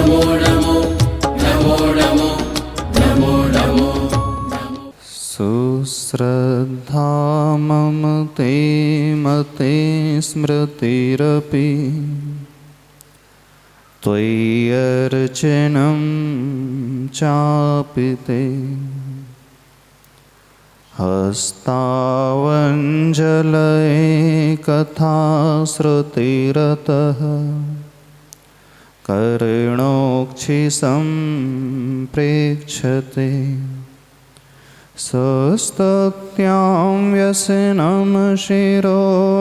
नमो नमो नमो नमो नमो नमो। सुश्रद्धा मम ते मते स्मृतिरपि त्वय्यर्चनं चापि ते हस्तावञ्जलये कथा श्रुतिरतः कर्णोक्षिसम्प्रेक्षते सस्तत्यां व्यसनं शिरोनतिपरं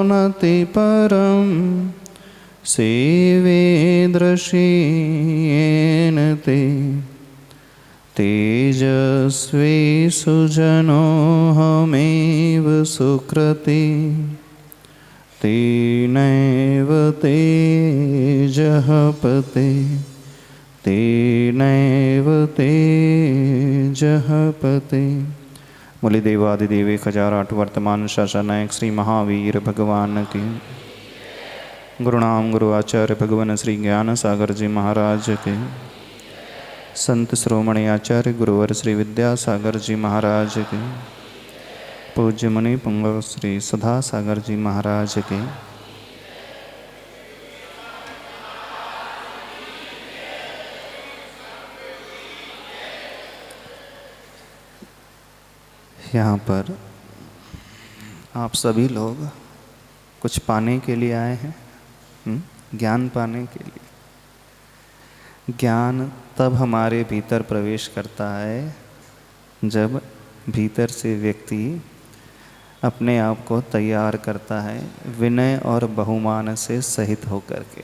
सेवे दृशीयेन ते तेजस्वी सुजनोऽहमेव सुकृती तेनैव तेजः पते तेनैव तेजः पते। बोले देवादिदेव 1008 वर्तमान शासनायक श्री महावीर भगवान की। गुरुनाम गुरु आचार्य भगवान श्री ज्ञान सागर जी महाराज के। संत श्रोमणी आचार्य गुरुवर श्री विद्यासागर जी महाराज के। पूज्य मुनि पुंगव श्री सदा सागर जी महाराज के। यहाँ पर आप सभी लोग कुछ पाने के लिए आए हैं, ज्ञान पाने के लिए। ज्ञान तब हमारे भीतर प्रवेश करता है जब भीतर से व्यक्ति अपने आप को तैयार करता है विनय और बहुमान से सहित होकर के।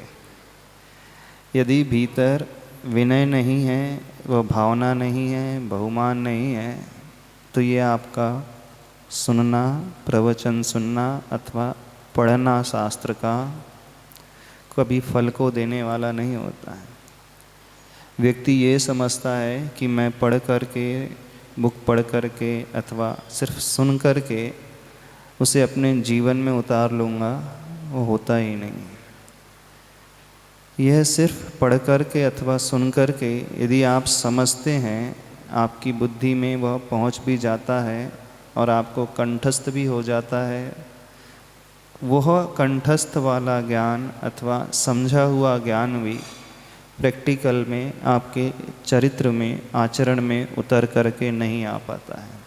यदि भीतर विनय नहीं है, वह भावना नहीं है, बहुमान नहीं है, तो ये आपका सुनना, प्रवचन सुनना अथवा पढ़ना शास्त्र का कभी फल को देने वाला नहीं होता है। व्यक्ति ये समझता है कि मैं पढ़ कर के, बुक पढ़ कर के अथवा सिर्फ सुन कर के उसे अपने जीवन में उतार लूँगा, वो होता ही नहीं। यह सिर्फ पढ़ कर के अथवा सुन कर के यदि आप समझते हैं, आपकी बुद्धि में वह पहुंच भी जाता है और आपको कंठस्थ भी हो जाता है, वह कंठस्थ वाला ज्ञान अथवा समझा हुआ ज्ञान भी प्रैक्टिकल में आपके चरित्र में, आचरण में उतर करके नहीं आ पाता है।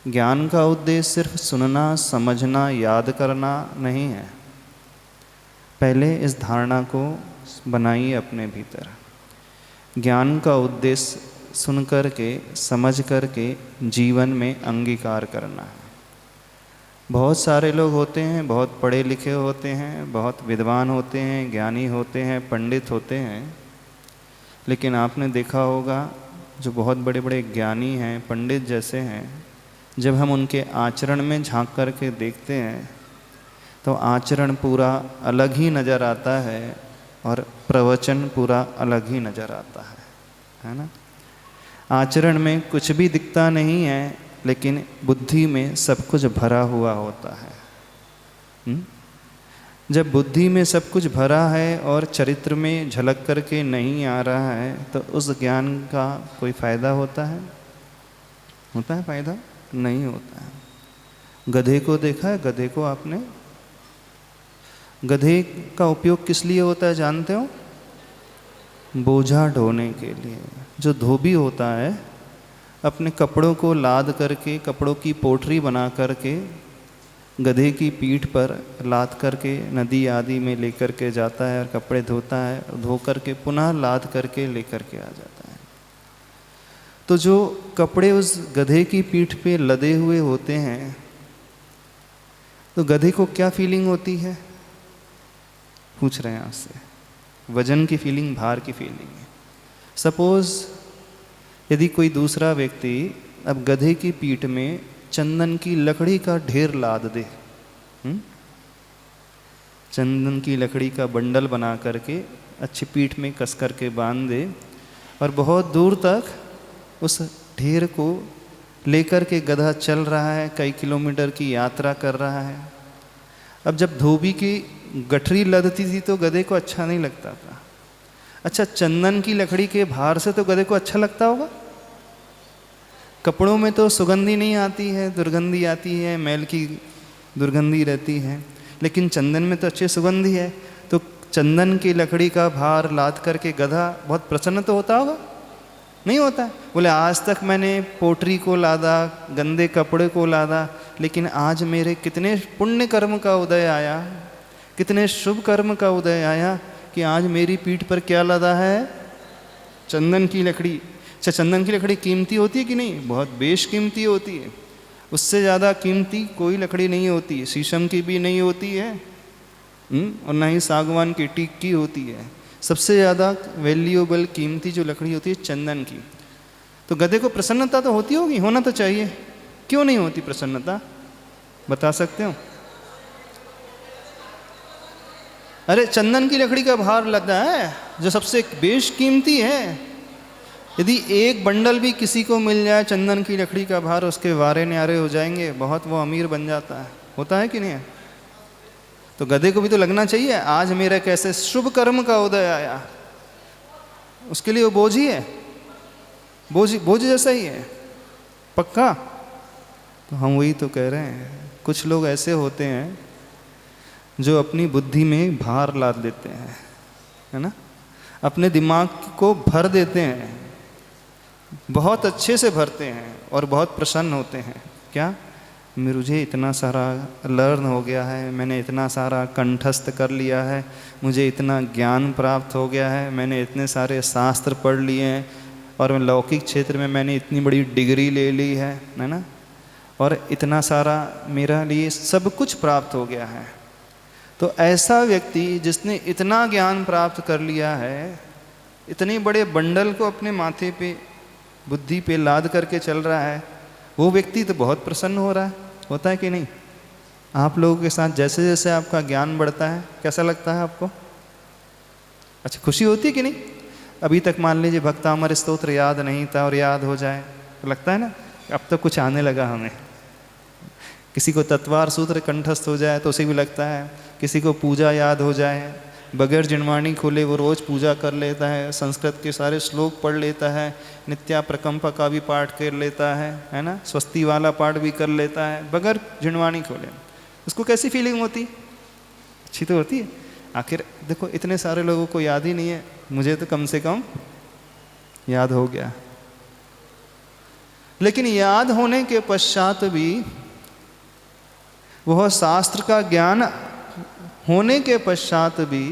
ज्ञान का उद्देश्य सिर्फ सुनना, समझना, याद करना नहीं है। पहले इस धारणा को बनाइए अपने भीतर। ज्ञान का उद्देश्य सुन कर के, समझ कर के जीवन में अंगीकार करना है। बहुत सारे लोग होते हैं, बहुत पढ़े लिखे होते हैं, बहुत विद्वान होते हैं, ज्ञानी होते हैं, पंडित होते हैं, लेकिन आपने देखा होगा जो बहुत बड़े बड़े ज्ञानी हैं, पंडित जैसे हैं, जब हम उनके आचरण में झांक कर के देखते हैं तो आचरण पूरा अलग ही नज़र आता है और प्रवचन पूरा अलग ही नज़र आता है ना। आचरण में कुछ भी दिखता नहीं है, लेकिन बुद्धि में सब कुछ भरा हुआ होता है। जब बुद्धि में सब कुछ भरा है और चरित्र में झलक करके नहीं आ रहा है, तो उस ज्ञान का कोई फ़ायदा होता है? होता है फ़ायदा? नहीं होता है। गधे को देखा है? गधे को आपने? गधे का उपयोग किस लिए होता है जानते हो? बोझा ढोने के लिए। जो धोबी होता है अपने कपड़ों को लाद करके, कपड़ों की पोटरी बना करके गधे की पीठ पर लाद करके नदी आदि में लेकर के जाता है और कपड़े धोता है, धो करके पुनः लाद करके लेकर के आ जाता है। तो जो कपड़े उस गधे की पीठ पे लदे हुए होते हैं, तो गधे को क्या फीलिंग होती है? पूछ रहे हैं आपसे। वजन की फीलिंग, भार की फीलिंग है। सपोज यदि कोई दूसरा व्यक्ति अब गधे की पीठ में चंदन की लकड़ी का ढेर लाद दे, चंदन की लकड़ी का बंडल बना करके अच्छी पीठ में कस करके बांध दे और बहुत दूर तक उस ढेर को लेकर के गधा चल रहा है, कई किलोमीटर की यात्रा कर रहा है। अब जब धोबी की गठरी लदती थी तो गधे को अच्छा नहीं लगता था। अच्छा, चंदन की लकड़ी के भार से तो गधे को अच्छा लगता होगा। कपड़ों में तो सुगंधी नहीं आती है, दुर्गंधी आती है, मैल की दुर्गंधी रहती है, लेकिन चंदन में तो अच्छी सुगंधी है। तो चंदन की लकड़ी का भार लाद करके गधा बहुत प्रसन्न तो होता होगा? नहीं होता है। बोले आज तक मैंने पोटरी को लादा, गंदे कपड़े को लादा, लेकिन आज मेरे कितने पुण्य कर्म का उदय आया, कितने शुभ कर्म का उदय आया कि आज मेरी पीठ पर क्या लादा है? चंदन की लकड़ी। अच्छा, चंदन की लकड़ी कीमती होती है कि नहीं? बहुत बेशकीमती होती है। उससे ज़्यादा कीमती कोई लकड़ी नहीं होती है। शीशम की भी नहीं होती है और ना ही सागवान की, टीक की होती है। सबसे ज़्यादा वैल्यूएबल कीमती जो लकड़ी होती है चंदन की। तो गधे को प्रसन्नता तो होती होगी, होना तो चाहिए। क्यों नहीं होती प्रसन्नता, बता सकते हो? अरे चंदन की लकड़ी का भार लदा है जो सबसे बेशकीमती है। यदि एक बंडल भी किसी को मिल जाए चंदन की लकड़ी का भार, उसके वारे न्यारे हो जाएंगे, बहुत वो अमीर बन जाता है। होता है कि नहीं है? तो गधे को भी तो लगना चाहिए आज मेरा कैसे शुभ कर्म का उदय आया। उसके लिए वो बोझ ही है, बोझ जैसा ही है, पक्का। तो हम वही तो कह रहे हैं, कुछ लोग ऐसे होते हैं जो अपनी बुद्धि में भार लाद देते हैं, है ना, अपने दिमाग को भर देते हैं, बहुत अच्छे से भरते हैं और बहुत प्रसन्न होते हैं। क्या मुझे इतना सारा लर्न हो गया है, मैंने इतना सारा कंठस्थ कर लिया है, मुझे इतना ज्ञान प्राप्त हो गया है, मैंने इतने सारे शास्त्र पढ़ लिए हैं और लौकिक क्षेत्र में मैंने इतनी बड़ी डिग्री ले ली है ना, और इतना सारा मेरा लिए सब कुछ प्राप्त हो गया है। तो ऐसा व्यक्ति जिसने इतना ज्ञान प्राप्त कर लिया है, इतने बड़े बंडल को अपने माथे पे, बुद्धि पे लाद करके चल रहा है, वो व्यक्ति तो बहुत प्रसन्न हो रहा है। होता है कि नहीं? आप लोगों के साथ जैसे जैसे आपका ज्ञान बढ़ता है, कैसा लगता है आपको? अच्छा, खुशी होती है कि नहीं? अभी तक मान लीजिए भक्तामर स्तोत्र याद नहीं था और याद हो जाए तो लगता है ना अब तो कुछ आने लगा हमें। किसी को तत्वार सूत्र कंठस्थ हो जाए तो उसे भी लगता है, किसी को पूजा याद हो जाए, बगैर जिनवाणी खोले वो रोज़ पूजा कर लेता है, संस्कृत के सारे श्लोक पढ़ लेता है, नित्या प्रकंपा का भी पाठ कर लेता है ना, स्वस्ति वाला पाठ भी कर लेता है बगैर जिनवाणी खोले। उसको कैसी फीलिंग होती? अच्छी तो होती है। आखिर देखो इतने सारे लोगों को याद ही नहीं है, मुझे तो कम से कम याद हो गया। लेकिन याद होने के पश्चात भी वह शास्त्र का ज्ञान होने के पश्चात भी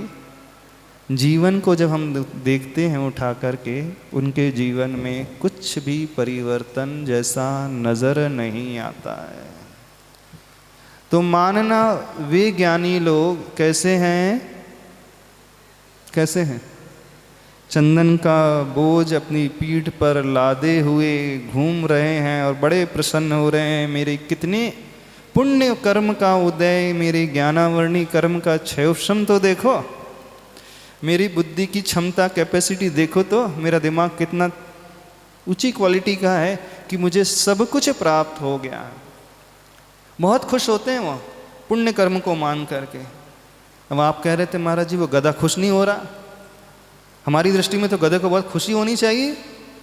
जीवन को जब हम देखते हैं उठा करके, उनके जीवन में कुछ भी परिवर्तन जैसा नजर नहीं आता है। तो मानना वे ज्ञानी लोग कैसे हैं? कैसे हैं? चंदन का बोझ अपनी पीठ पर लादे हुए घूम रहे हैं और बड़े प्रसन्न हो रहे हैं। मेरे कितने पुण्य कर्म का उदय, मेरे ज्ञानावर्णी कर्म का क्षयोक्षम तो देखो, मेरी बुद्धि की क्षमता, कैपेसिटी देखो तो, मेरा दिमाग कितना ऊंची क्वालिटी का है कि मुझे सब कुछ प्राप्त हो गया। बहुत खुश होते हैं वो पुण्य कर्म को मान करके। अब आप कह रहे थे महाराज जी वो गधा खुश नहीं हो रहा। हमारी दृष्टि में तो गधे को बहुत खुशी होनी चाहिए,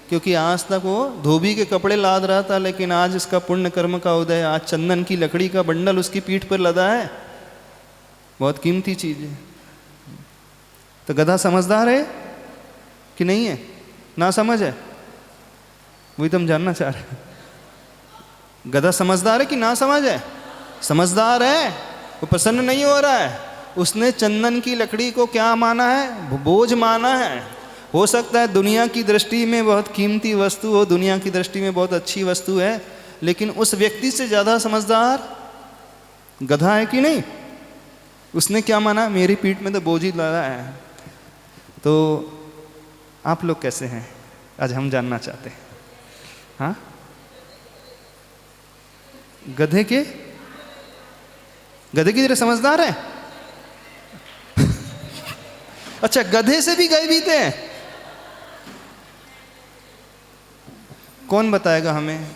क्योंकि आज तक वो धोबी के कपड़े लाद रहा था, लेकिन आज इसका पुण्य कर्म का उदय, आज चंदन की लकड़ी का बंडल उसकी पीठ पर लदा है। बहुत कीमती चीज है। तो गधा समझदार है कि नहीं है? ना समझ है? वही तो हम जानना चाह रहे हैं। गधा समझदार है कि ना समझ है? समझदार है। वो प्रसन्न नहीं हो रहा है। उसने चंदन की लकड़ी को क्या माना है? बोझ माना है। हो सकता है दुनिया की दृष्टि में बहुत कीमती वस्तु हो, दुनिया की दृष्टि में बहुत अच्छी वस्तु है, लेकिन उस व्यक्ति से ज़्यादा समझदार गधा है कि नहीं? उसने क्या माना? मेरी पीठ में तो बोझ ही लगा है। तो आप लोग कैसे हैं आज हम जानना चाहते हैं। हाँ, गधे की तरह समझदार है? अच्छा, गधे से भी गए बीते हैं? कौन बताएगा हमें?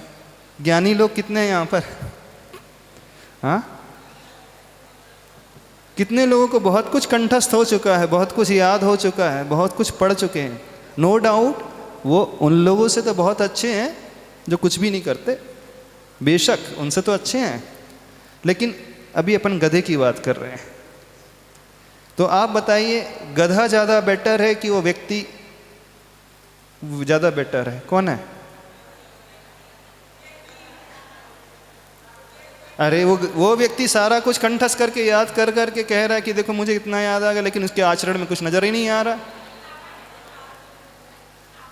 ज्ञानी लोग कितने हैं यहाँ पर? हाँ, कितने लोगों को बहुत कुछ कंठस्थ हो चुका है, बहुत कुछ याद हो चुका है, बहुत कुछ पढ़ चुके हैं। नो डाउट वो उन लोगों से तो बहुत अच्छे हैं जो कुछ भी नहीं करते, बेशक उनसे तो अच्छे हैं, लेकिन अभी अपन गधे की बात कर रहे हैं। तो आप बताइए गधा ज़्यादा बेटर है कि वो व्यक्ति ज़्यादा बेटर है? कौन है? अरे वो व्यक्ति सारा कुछ कंठस्थ करके याद कर करके कह रहा है कि देखो मुझे इतना याद आ गया, लेकिन उसके आचरण में कुछ नजर ही नहीं आ रहा।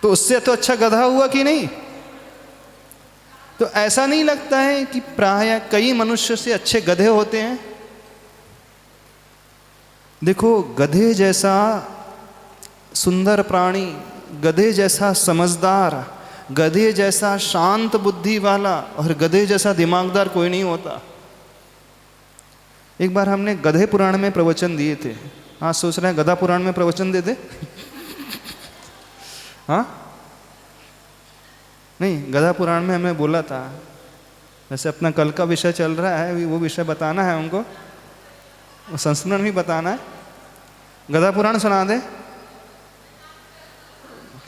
तो उससे तो अच्छा गधा हुआ कि नहीं? तो ऐसा नहीं लगता है कि प्रायः कई मनुष्य से अच्छे गधे होते हैं? देखो गधे जैसा सुंदर प्राणी, गधे जैसा समझदार, गधे जैसा शांत बुद्धि वाला और गधे जैसा दिमागदार कोई नहीं होता। एक बार हमने गधे पुराण में प्रवचन दिए थे, आज सोच रहे हैं गधा पुराण में प्रवचन दे दे। हाँ नहीं, गधा पुराण में हमने बोला था, जैसे अपना कल का विषय चल रहा है, वो विषय बताना है उनको, संस्मरण भी बताना है। गधा पुराण सुना दे,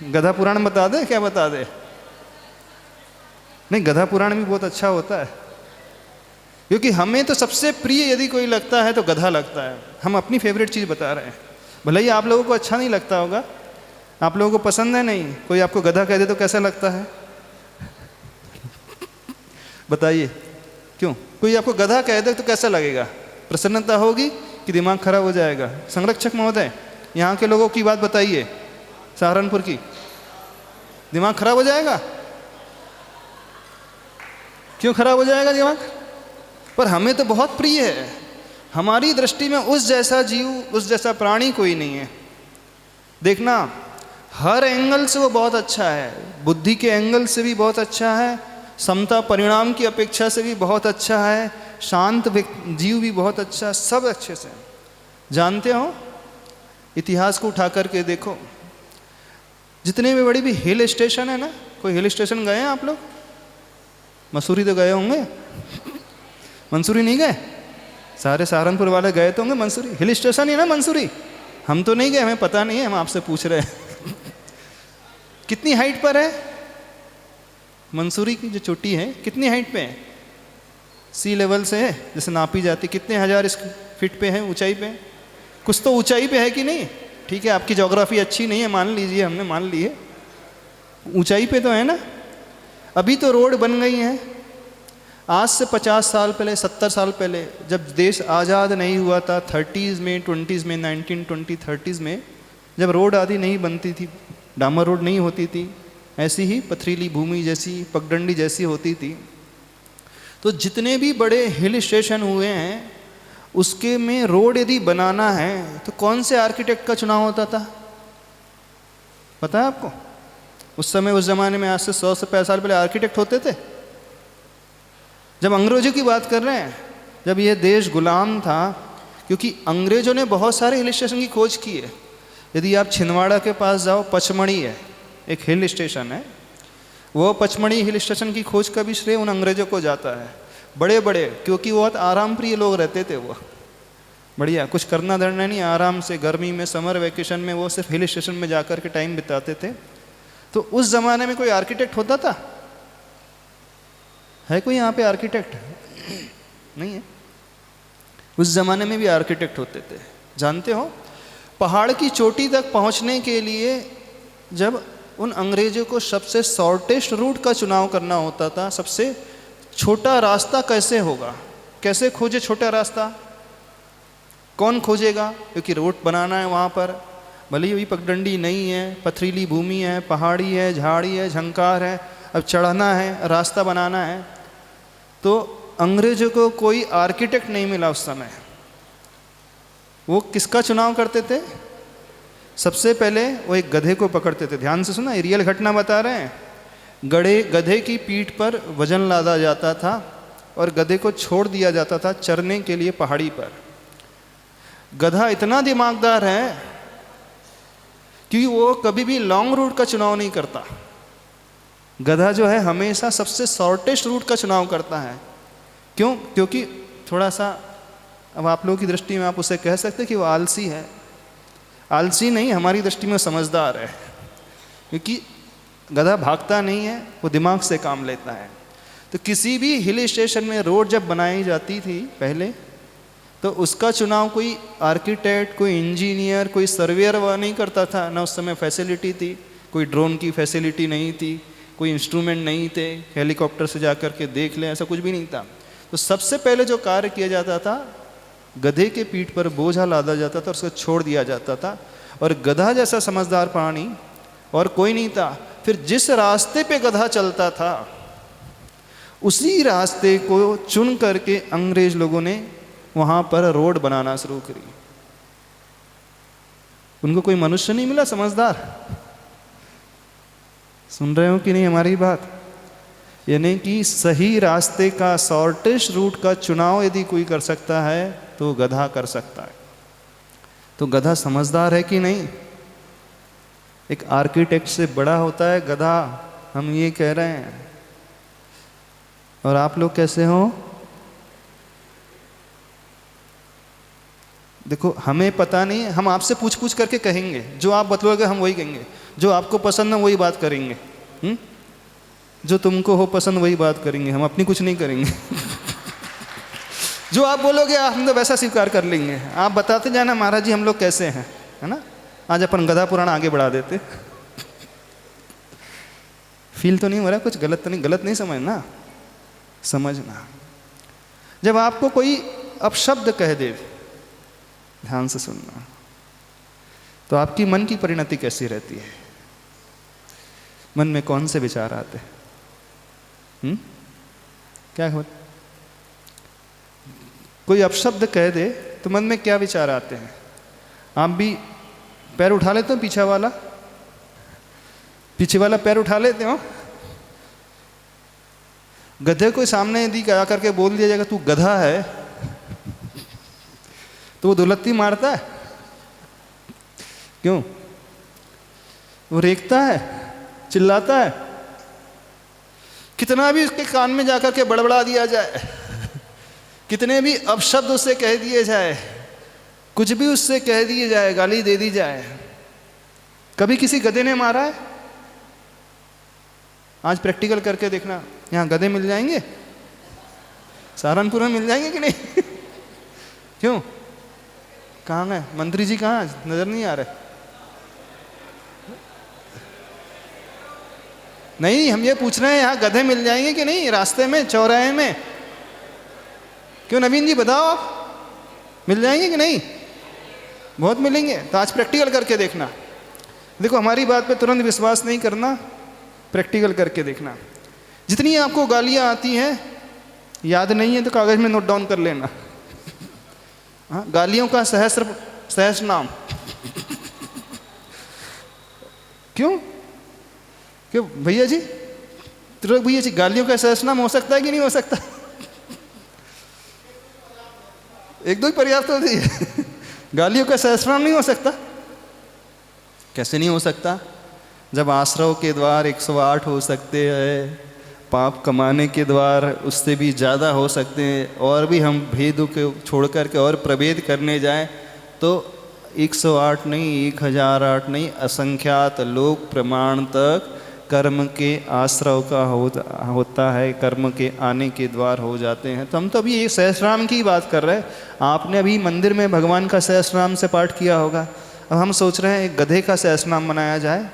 गधा पुराण बता दे, क्या बता दे? नहीं, गधा पुराण भी बहुत अच्छा होता है, क्योंकि हमें तो सबसे प्रिय यदि कोई लगता है तो गधा लगता है। हम अपनी फेवरेट चीज़ बता रहे हैं, भले ही आप लोगों को अच्छा नहीं लगता होगा, आप लोगों को पसंद है नहीं। कोई आपको गधा कह दे तो कैसा लगता है? बताइए क्यों? कोई आपको गधा कह दे तो कैसा लगेगा? प्रसन्नता होगी कि दिमाग खराब हो जाएगा? संरक्षक महोदय, यहाँ के लोगों की बात बताइए, सहारनपुर की, दिमाग खराब हो जाएगा? क्यों खराब हो जाएगा दिमाग? पर हमें तो बहुत प्रिय है, हमारी दृष्टि में उस जैसा जीव, उस जैसा प्राणी कोई नहीं है। देखना, हर एंगल से वो बहुत अच्छा है, बुद्धि के एंगल से भी बहुत अच्छा है, समता परिणाम की अपेक्षा से भी बहुत अच्छा है, शांत जीव भी बहुत अच्छा, सब अच्छे से। जानते हो, इतिहास को उठा करके देखो, जितने भी बड़ी भी हिल स्टेशन है ना, कोई हिल स्टेशन गए हैं आप लोग? मसूरी तो गए होंगे, मंसूरी नहीं गए? सारे सहारनपुर वाले गए तो होंगे मंसूरी, हिल स्टेशन ही ना मंसूरी। हम तो नहीं गए, हमें पता नहीं है, हम आपसे पूछ रहे हैं। कितनी हाइट पर है मंसूरी की जो चोटी है? कितनी हाइट पे है? सी लेवल से है जैसे नापी जाती, कितने हजार फीट पे है ऊंचाई पे? कुछ तो ऊंचाई पे है कि नहीं? ठीक है, आपकी ज्योग्राफी अच्छी नहीं है, मान लीजिए, हमने मान ली है, ऊंचाई पे तो है ना। अभी तो रोड बन गई है, आज से 50 साल पहले, 70 साल पहले, जब देश आज़ाद नहीं हुआ था, 30s में, 20s में, 1920, 30s में, जब रोड आदि नहीं बनती थी, डामर रोड नहीं होती थी, ऐसी ही पथरीली भूमि जैसी, पगडंडी जैसी होती थी। तो जितने भी बड़े हिल स्टेशन हुए हैं, उसके में रोड यदि बनाना है तो कौन से आर्किटेक्ट का चुनाव होता था? पता है आपको? उस समय, उस ज़माने में, आज से 100 से 50 साल पहले आर्किटेक्ट होते थे। जब अंग्रेज़ों की बात कर रहे हैं, जब यह देश गुलाम था, क्योंकि अंग्रेज़ों ने बहुत सारे हिल स्टेशन की खोज की है। यदि आप छिंदवाड़ा के पास जाओ, पचमढ़ी है, एक हिल स्टेशन है, वो पचमढ़ी हिल स्टेशन की खोज का भी श्रेय उन अंग्रेज़ों को जाता है। बड़े बड़े, क्योंकि वो बहुत आराम प्रिय लोग रहते थे, वो बढ़िया, कुछ करना धरना नहीं, आराम से गर्मी में, समर वेकेशन में वो सिर्फ हिल स्टेशन में जाकर के टाइम बिताते थे। तो उस ज़माने में कोई आर्किटेक्ट होता था? है कोई यहाँ पे आर्किटेक्ट? नहीं है। उस ज़माने में भी आर्किटेक्ट होते थे। जानते हो, पहाड़ की चोटी तक पहुँचने के लिए जब उन अंग्रेज़ों को सबसे शॉर्टेस्ट रूट का चुनाव करना होता था, सबसे छोटा रास्ता कैसे होगा, कैसे खोजे छोटा रास्ता? कौन खोजेगा? क्योंकि रोड बनाना है वहाँ पर, भले ही पगडंडी नहीं है, पथरीली भूमि है, पहाड़ी है, झाड़ी है, झंकार है, अब चढ़ना है, रास्ता बनाना है। तो अंग्रेज़ों को कोई आर्किटेक्ट नहीं मिला उस समय। वो किसका चुनाव करते थे? सबसे पहले वो एक गधे को पकड़ते थे। ध्यान से सुना, ये रियल घटना बता रहे हैं। गधे की पीठ पर वजन लादा जाता था और गधे को छोड़ दिया जाता था चरने के लिए पहाड़ी पर। गधा इतना दिमागदार है कि वो कभी भी लॉन्ग रूट का चुनाव नहीं करता। गधा जो है हमेशा सबसे शॉर्टेस्ट रूट का चुनाव करता है। क्यों? क्योंकि थोड़ा सा अब आप लोगों की दृष्टि में आप उसे कह सकते कि वो आलसी है। आलसी नहीं, हमारी दृष्टि में समझदार है, क्योंकि गधा भागता नहीं है, वो दिमाग से काम लेता है। तो किसी भी हिल स्टेशन में रोड जब बनाई जाती थी पहले, तो उसका चुनाव कोई आर्किटेक्ट, कोई इंजीनियर, कोई सर्वेयर वह नहीं करता था। ना उस समय फैसिलिटी थी, कोई ड्रोन की फैसिलिटी नहीं थी, कोई इंस्ट्रूमेंट नहीं थे, हेलीकॉप्टर से जा कर के देख लें, ऐसा कुछ भी नहीं था। तो सबसे पहले जो कार्य किया जाता था, गधे के पीठ पर बोझा लादा जाता था और उसको छोड़ दिया जाता था। और गधा जैसा समझदार प्राणी और कोई नहीं था। फिर जिस रास्ते पे गधा चलता था, उसी रास्ते को चुन करके अंग्रेज लोगों ने वहाँ पर रोड बनाना शुरू करी। उनको कोई मनुष्य नहीं मिला समझदार। सुन रहे हो कि नहीं हमारी बात? यानी कि सही रास्ते का, शॉर्टेस्ट रूट का चुनाव यदि कोई कर सकता है तो गधा कर सकता है। तो गधा समझदार है कि नहीं? एक आर्किटेक्ट से बड़ा होता है गधा, हम ये कह रहे हैं। और आप लोग कैसे हो? देखो, हमें पता नहीं, हम आपसे पूछ पूछ करके कहेंगे, जो आप बतलोगे हम वही कहेंगे, जो आपको पसंद है वही बात करेंगे, जो तुमको हो पसंद वही बात करेंगे, हम अपनी कुछ नहीं करेंगे। जो आप बोलोगे हम तो वैसा स्वीकार कर लेंगे। आप बताते जाना महाराज जी हम लोग कैसे हैं, है ना। आज अपन गधा पुराण आगे बढ़ा देते। फील तो नहीं हो रहा कुछ गलत तो नहीं? गलत नहीं समझना, समझना। जब आपको कोई अपशब्द कह दे, ध्यान से सुनना, तो आपकी मन की परिणति कैसी रहती है? मन में कौन से विचार आते हैं? क्या खबर? कोई अपशब्द कह दे तो मन में क्या विचार आते हैं? आप भी पैर उठा लेते हो, पीछे वाला पैर उठा लेते हो। गधे को सामने यदि आ करके बोल दिया जाएगा तू गधा है, तो वो दुलत्ती मारता है। क्यों? वो रेखता है, चिल्लाता है। कितना भी उसके कान में जाकर के बड़बड़ा दिया जाए, कितने भी अपशब्द उससे कह दिए जाए, कुछ भी उससे कह दिए जाए, गाली दे दी जाए, कभी किसी गधे ने मारा है? आज प्रैक्टिकल करके देखना, यहाँ गधे मिल जाएंगे, सहारनपुर में मिल जाएंगे कि नहीं? क्यों? कहाँ है मंत्री जी? कहाँ? नजर नहीं आ रहे। नहीं, हम ये पूछ रहे हैं यहाँ गधे मिल जाएंगे कि नहीं, रास्ते में, चौराहे में? क्यों नवीन जी बताओ, आप मिल जाएंगे कि नहीं? बहुत मिलेंगे। तो आज प्रैक्टिकल करके देखना। देखो, हमारी बात पे तुरंत विश्वास नहीं करना, प्रैक्टिकल करके देखना। जितनी आपको गालियाँ आती हैं, याद नहीं है तो कागज में नोट डाउन कर लेना। हाँ, गालियों का सहस्र नाम। क्यों क्यों भैया जी? त्रिलोक भैया जी, गालियों का सहस्र नाम हो सकता है कि नहीं हो सकता? एक दो ही पर्याप्त होती है। गालियों का सहस्र नाम नहीं हो सकता? कैसे नहीं हो सकता? जब आश्रव के द्वार 108 हो सकते हैं, पाप कमाने के द्वार उससे भी ज़्यादा हो सकते हैं, और भी हम भेदों को छोड़ कर के और प्रभेद करने जाएं तो 108 नहीं, 1008 नहीं, असंख्यात लोक प्रमाण तक कर्म के आश्रव का होता है, कर्म के आने के द्वार हो जाते हैं। तो हम तो अभी एक सहस्रनाम की बात कर रहे हैं। आपने अभी मंदिर में भगवान का सहस्रनाम से पाठ किया होगा। अब हम सोच रहे हैं एक गधे का सहस्रनाम बनाया जाए,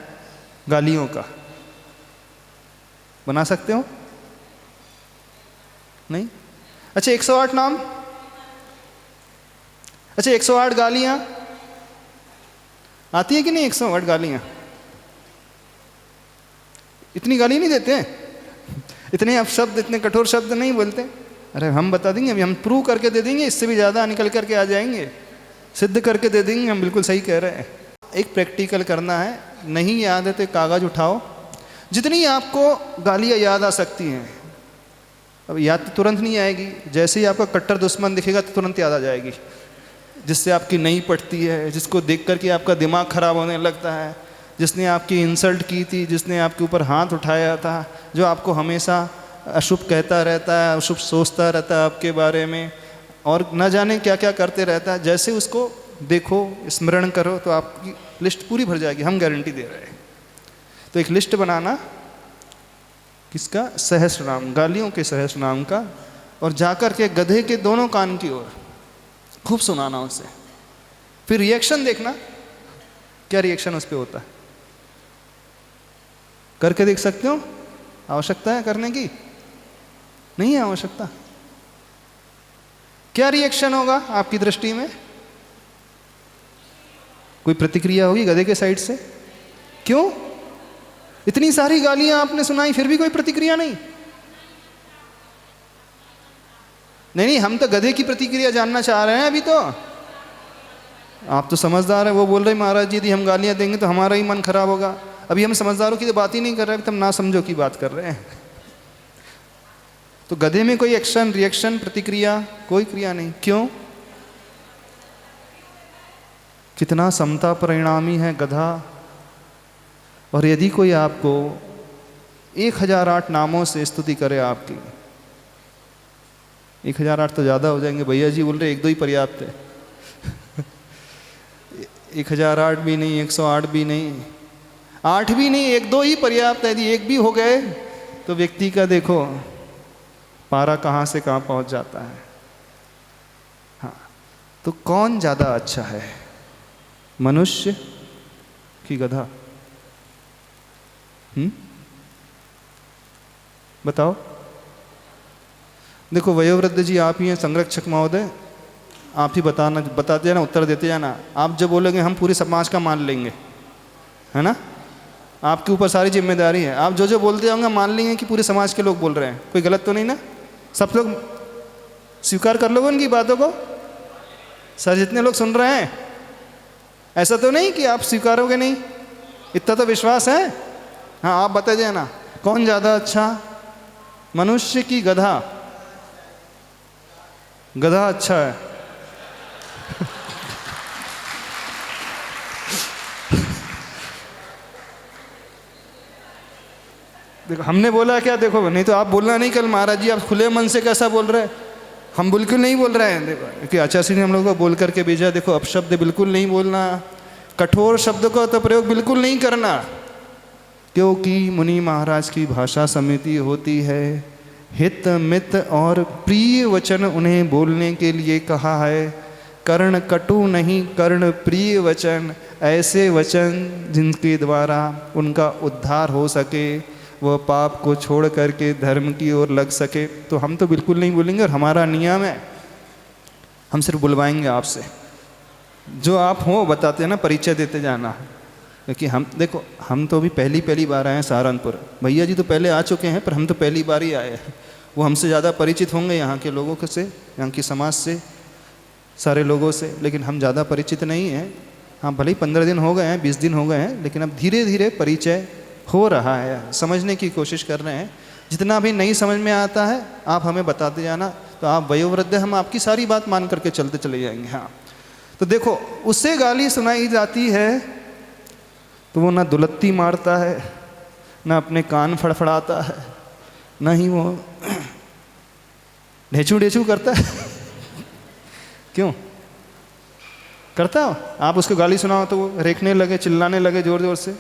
गालियों का। बना सकते हो? नहीं? अच्छा, 108 नाम, अच्छा 108 गालियां आती है कि नहीं? 108 गालियां। इतनी गाली नहीं देते हैं, इतने अपशब्द, इतने कठोर शब्द नहीं बोलते। अरे हम बता देंगे, अभी हम प्रूव करके दे देंगे, इससे भी ज़्यादा निकल करके आ जाएंगे, सिद्ध करके दे देंगे, हम बिल्कुल सही कह रहे हैं। एक प्रैक्टिकल करना है, नहीं याद है तो कागज उठाओ, जितनी आपको गालियाँ याद आ सकती हैं। अब याद तो तुरंत नहीं आएगी, जैसे ही आपका कट्टर दुश्मन दिखेगा तो तुरंत याद आ जाएगी, जिससे आपकी नहीं पड़ती है, जिसको देख करके आपका दिमाग खराब होने लगता है, जिसने आपकी इंसल्ट की थी, जिसने आपके ऊपर हाथ उठाया था, जो आपको हमेशा अशुभ कहता रहता है, अशुभ सोचता रहता है आपके बारे में, और न जाने क्या क्या करते रहता है। जैसे उसको देखो, स्मरण करो तो आपकी लिस्ट पूरी भर जाएगी, हम गारंटी दे रहे हैं। तो एक लिस्ट बनाना, किसका? सहस्रनाम, गालियों के सहस्रनाम का, और जाकर के गधे के दोनों कान की ओर खूब सुनाना उसे। फिर रिएक्शन देखना, क्या रिएक्शन उस पर होता है। करके देख सकते हो? आवश्यकता है करने की? नहीं है आवश्यकता। क्या रिएक्शन होगा आपकी दृष्टि में? कोई प्रतिक्रिया होगी गधे के साइड से? क्यों? इतनी सारी गालियां आपने सुनाई फिर भी कोई प्रतिक्रिया नहीं? नहीं, हम तो गधे की प्रतिक्रिया जानना चाह रहे हैं अभी तो। आप तो समझदार हैं, वो बोल रहे महाराज जी यदि हम गालियां देंगे तो हमारा ही मन खराब होगा। अभी हम समझदारों की तो बात ही नहीं कर रहे, अभी तो हम ना समझो की बात कर रहे हैं। तो गधे में कोई एक्शन, रिएक्शन, प्रतिक्रिया, कोई क्रिया नहीं। क्यों? कितना समता परिणामी है गधा। और यदि कोई आपको 1008 नामों से स्तुति करे आपकी, 1008 तो ज़्यादा हो जाएंगे भैया जी, बोल रहे 1-2 ही पर्याप्त है। 1008 भी नहीं, 108 भी नहीं, 8 भी नहीं, 1-2 ही पर्याप्त है। यदि एक भी हो गए तो व्यक्ति का देखो पारा कहाँ से कहाँ पहुँच जाता है। हाँ, तो कौन ज़्यादा अच्छा है, मनुष्य कि गधा? बताओ। देखो वयोवृद्ध जी आप ही हैं, संरक्षक महोदय, आप ही बताते जाना, उत्तर देते जाना। आप जो बोलेंगे हम पूरे समाज का मान लेंगे, है ना? आपके ऊपर सारी जिम्मेदारी है। आप जो जो बोलते जाओगे मान लेंगे कि पूरे समाज के लोग बोल रहे हैं, कोई गलत तो नहीं ना? सब लोग स्वीकार कर लोगे उनकी बातों को? सर जितने लोग सुन रहे हैं, ऐसा तो नहीं कि आप स्वीकारोगे नहीं, इतना तो विश्वास है। हाँ, आप बता जाना कौन ज़्यादा अच्छा, मनुष्य की गधा? गधा अच्छा है। देखो हमने बोला क्या? देखो नहीं तो आप बोलना नहीं कल महाराज जी आप खुले मन से कैसा बोल रहे हैं। हम बिल्कुल नहीं बोल रहे हैं। देखो कि आचार्य ने हम लोगों को बोल करके भेजा, देखो अपशब्द बिल्कुल नहीं बोलना, कठोर शब्द का तो प्रयोग बिल्कुल नहीं करना, क्योंकि मुनि महाराज की भाषा समिति होती है। हित मित और प्रिय वचन उन्हें बोलने के लिए कहा है। कर्ण कटु नहीं, कर्ण प्रिय वचन, ऐसे वचन जिनके द्वारा उनका उद्धार हो सके, वह पाप को छोड़ करके धर्म की ओर लग सके। तो हम तो बिल्कुल नहीं बोलेंगे, और हमारा नियम है हम सिर्फ बुलवाएंगे आपसे, जो आप हो बताते हैं ना, परिचय देते जाना। क्योंकि हम देखो हम तो अभी पहली बार आए हैं सहारनपुर, भैया जी तो पहले आ चुके हैं, पर हम तो पहली बार ही आए हैं। वो हमसे ज़्यादा परिचित होंगे यहाँ के लोगों से, यहाँ की समाज से, सारे लोगों से, लेकिन हम ज़्यादा परिचित नहीं हैं। हाँ, भले ही 15 दिन हो गए हैं, 20 दिन हो गए हैं, लेकिन अब धीरे धीरे परिचय हो रहा है, समझने की कोशिश कर रहे हैं। जितना भी नहीं समझ में आता है आप हमें बताते जाना। तो आप वयोवृद्ध, हम आपकी सारी बात मान करके चलते चले जाएंगे। हाँ, तो देखो उससे गाली सुनाई जाती है तो वो ना दुलत्ती मारता है, ना अपने कान फड़फड़ाता है, ना ही वो ढेचू ढेचू करता है। क्यों करता हो? आप उसको गाली सुनाओ तो वो रेखने लगे, चिल्लाने लगे जोर जोर से।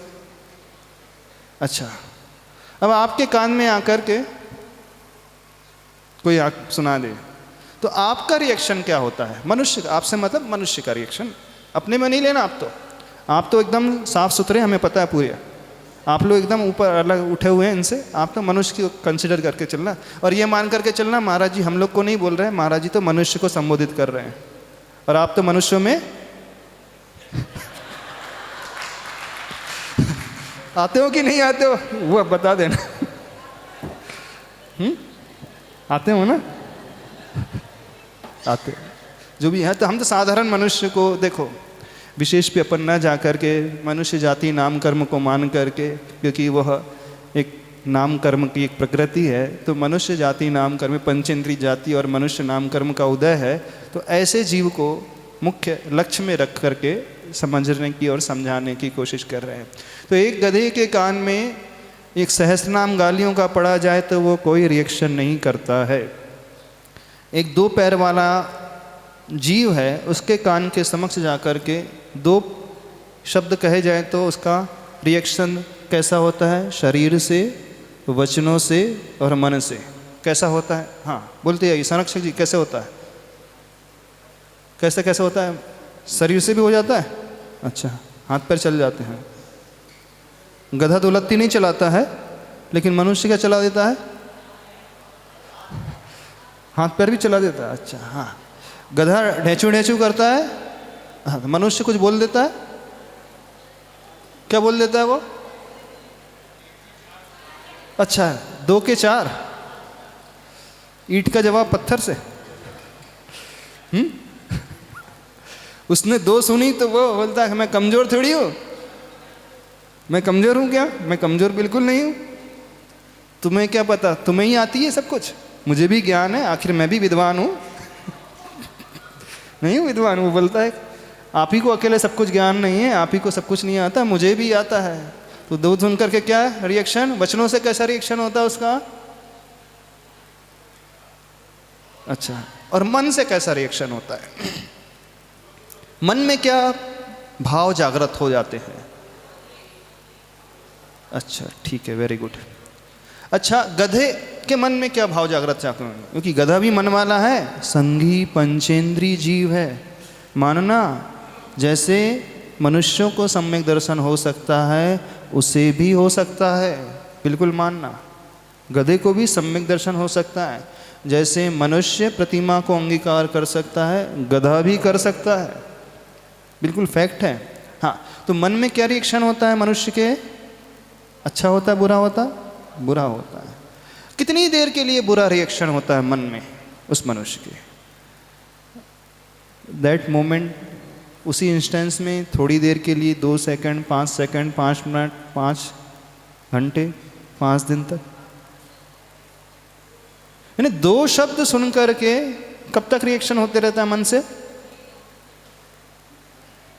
अच्छा, अब आपके कान में आकर के कोई सुना दे तो आपका रिएक्शन क्या होता है? मनुष्य, आपसे मतलब मनुष्य का रिएक्शन, अपने में नहीं लेना। आप तो एकदम साफ सुथरे, हमें पता है पूरे। आप लोग एकदम ऊपर अलग उठे हुए हैं इनसे। आप तो मनुष्य को कंसिडर करके चलना, और ये मान करके चलना महाराज जी हम लोग को नहीं बोल रहे हैं, महाराज जी तो मनुष्य को संबोधित कर रहे हैं, और आप तो मनुष्यों में आते हो कि नहीं आते हो वो अब बता देना। आते हो ना? आते हो। जो भी है, तो हम तो साधारण मनुष्य को देखो, विशेष पे अपन न जा कर के मनुष्य जाति नाम कर्म को मान करके, क्योंकि वह एक नाम कर्म की एक प्रकृति है, तो मनुष्य जाति नाम कर्म, पंचेंद्रिय जाति और मनुष्य नाम कर्म का उदय है। तो ऐसे जीव को मुख्य लक्ष्य में रख करके समझने की और समझाने की कोशिश कर रहे हैं। तो एक गधे के कान में एक सहस्रनाम गालियों का पड़ा जाए तो वो कोई रिएक्शन नहीं करता है। एक 2 पैर वाला जीव है उसके कान के समक्ष जाकर के दो शब्द कहे जाए तो उसका रिएक्शन कैसा होता है? शरीर से, वचनों से और मन से। कैसा होता है? हाँ बोलते आइए संरक्षक जी, कैसे होता है? कैसे कैसे होता है? शरीर से भी हो जाता है? अच्छा, हाथ पैर चल जाते हैं। गधा तो लत्ती नहीं चलाता है, लेकिन मनुष्य क्या चला देता है? हाथ पैर भी चला देता है। अच्छा हाँ, गधा ढेंचू ढेंचू करता है, हाँ, मनुष्य कुछ बोल देता है। क्या बोल देता है वो? अच्छा, 2 के 4, ईंट का जवाब पत्थर से। उसने 2 सुनी तो वो बोलता है मैं कमजोर थोड़ी हूं। मैं कमजोर हूं क्या? मैं कमजोर बिल्कुल नहीं हूं। तुम्हें क्या पता? तुम्हें ही आती है सब कुछ, मुझे भी ज्ञान है, आखिर मैं भी विद्वान हूं। नहीं हूं विद्वान? वो बोलता है आप ही को अकेले सब कुछ ज्ञान नहीं है, आप ही को सब कुछ नहीं आता, मुझे भी आता है। तो 2 सुन करके क्या रिएक्शन? वचनों से कैसा रिएक्शन होता है उसका? अच्छा, और मन से कैसा रिएक्शन होता है? मन में क्या भाव जागृत हो जाते हैं? अच्छा ठीक है, वेरी गुड। अच्छा, गधे के मन में क्या भाव जागृत चाहते हैं? क्योंकि गधा भी मन वाला है, संगी पंचेंद्री जीव है। मानना जैसे मनुष्यों को सम्यक दर्शन हो सकता है, उसे भी हो सकता है, बिल्कुल मानना। गधे को भी सम्यक दर्शन हो सकता है, जैसे मनुष्य प्रतिमा को अंगीकार कर सकता है, गधा भी कर सकता है, बिल्कुल फैक्ट है। हाँ, तो मन में क्या रिएक्शन होता है मनुष्य के? अच्छा होता है, बुरा होता है? बुरा होता है। कितनी देर के लिए बुरा रिएक्शन होता है मन में उस मनुष्य के? दैट मोमेंट, उसी इंस्टेंस में थोड़ी देर के लिए, 2 सेकंड, 5 सेकंड, 5 मिनट, 5 घंटे, 5 दिन तक। यानी 2 शब्द सुन करके कब तक रिएक्शन होते रहता है मन से?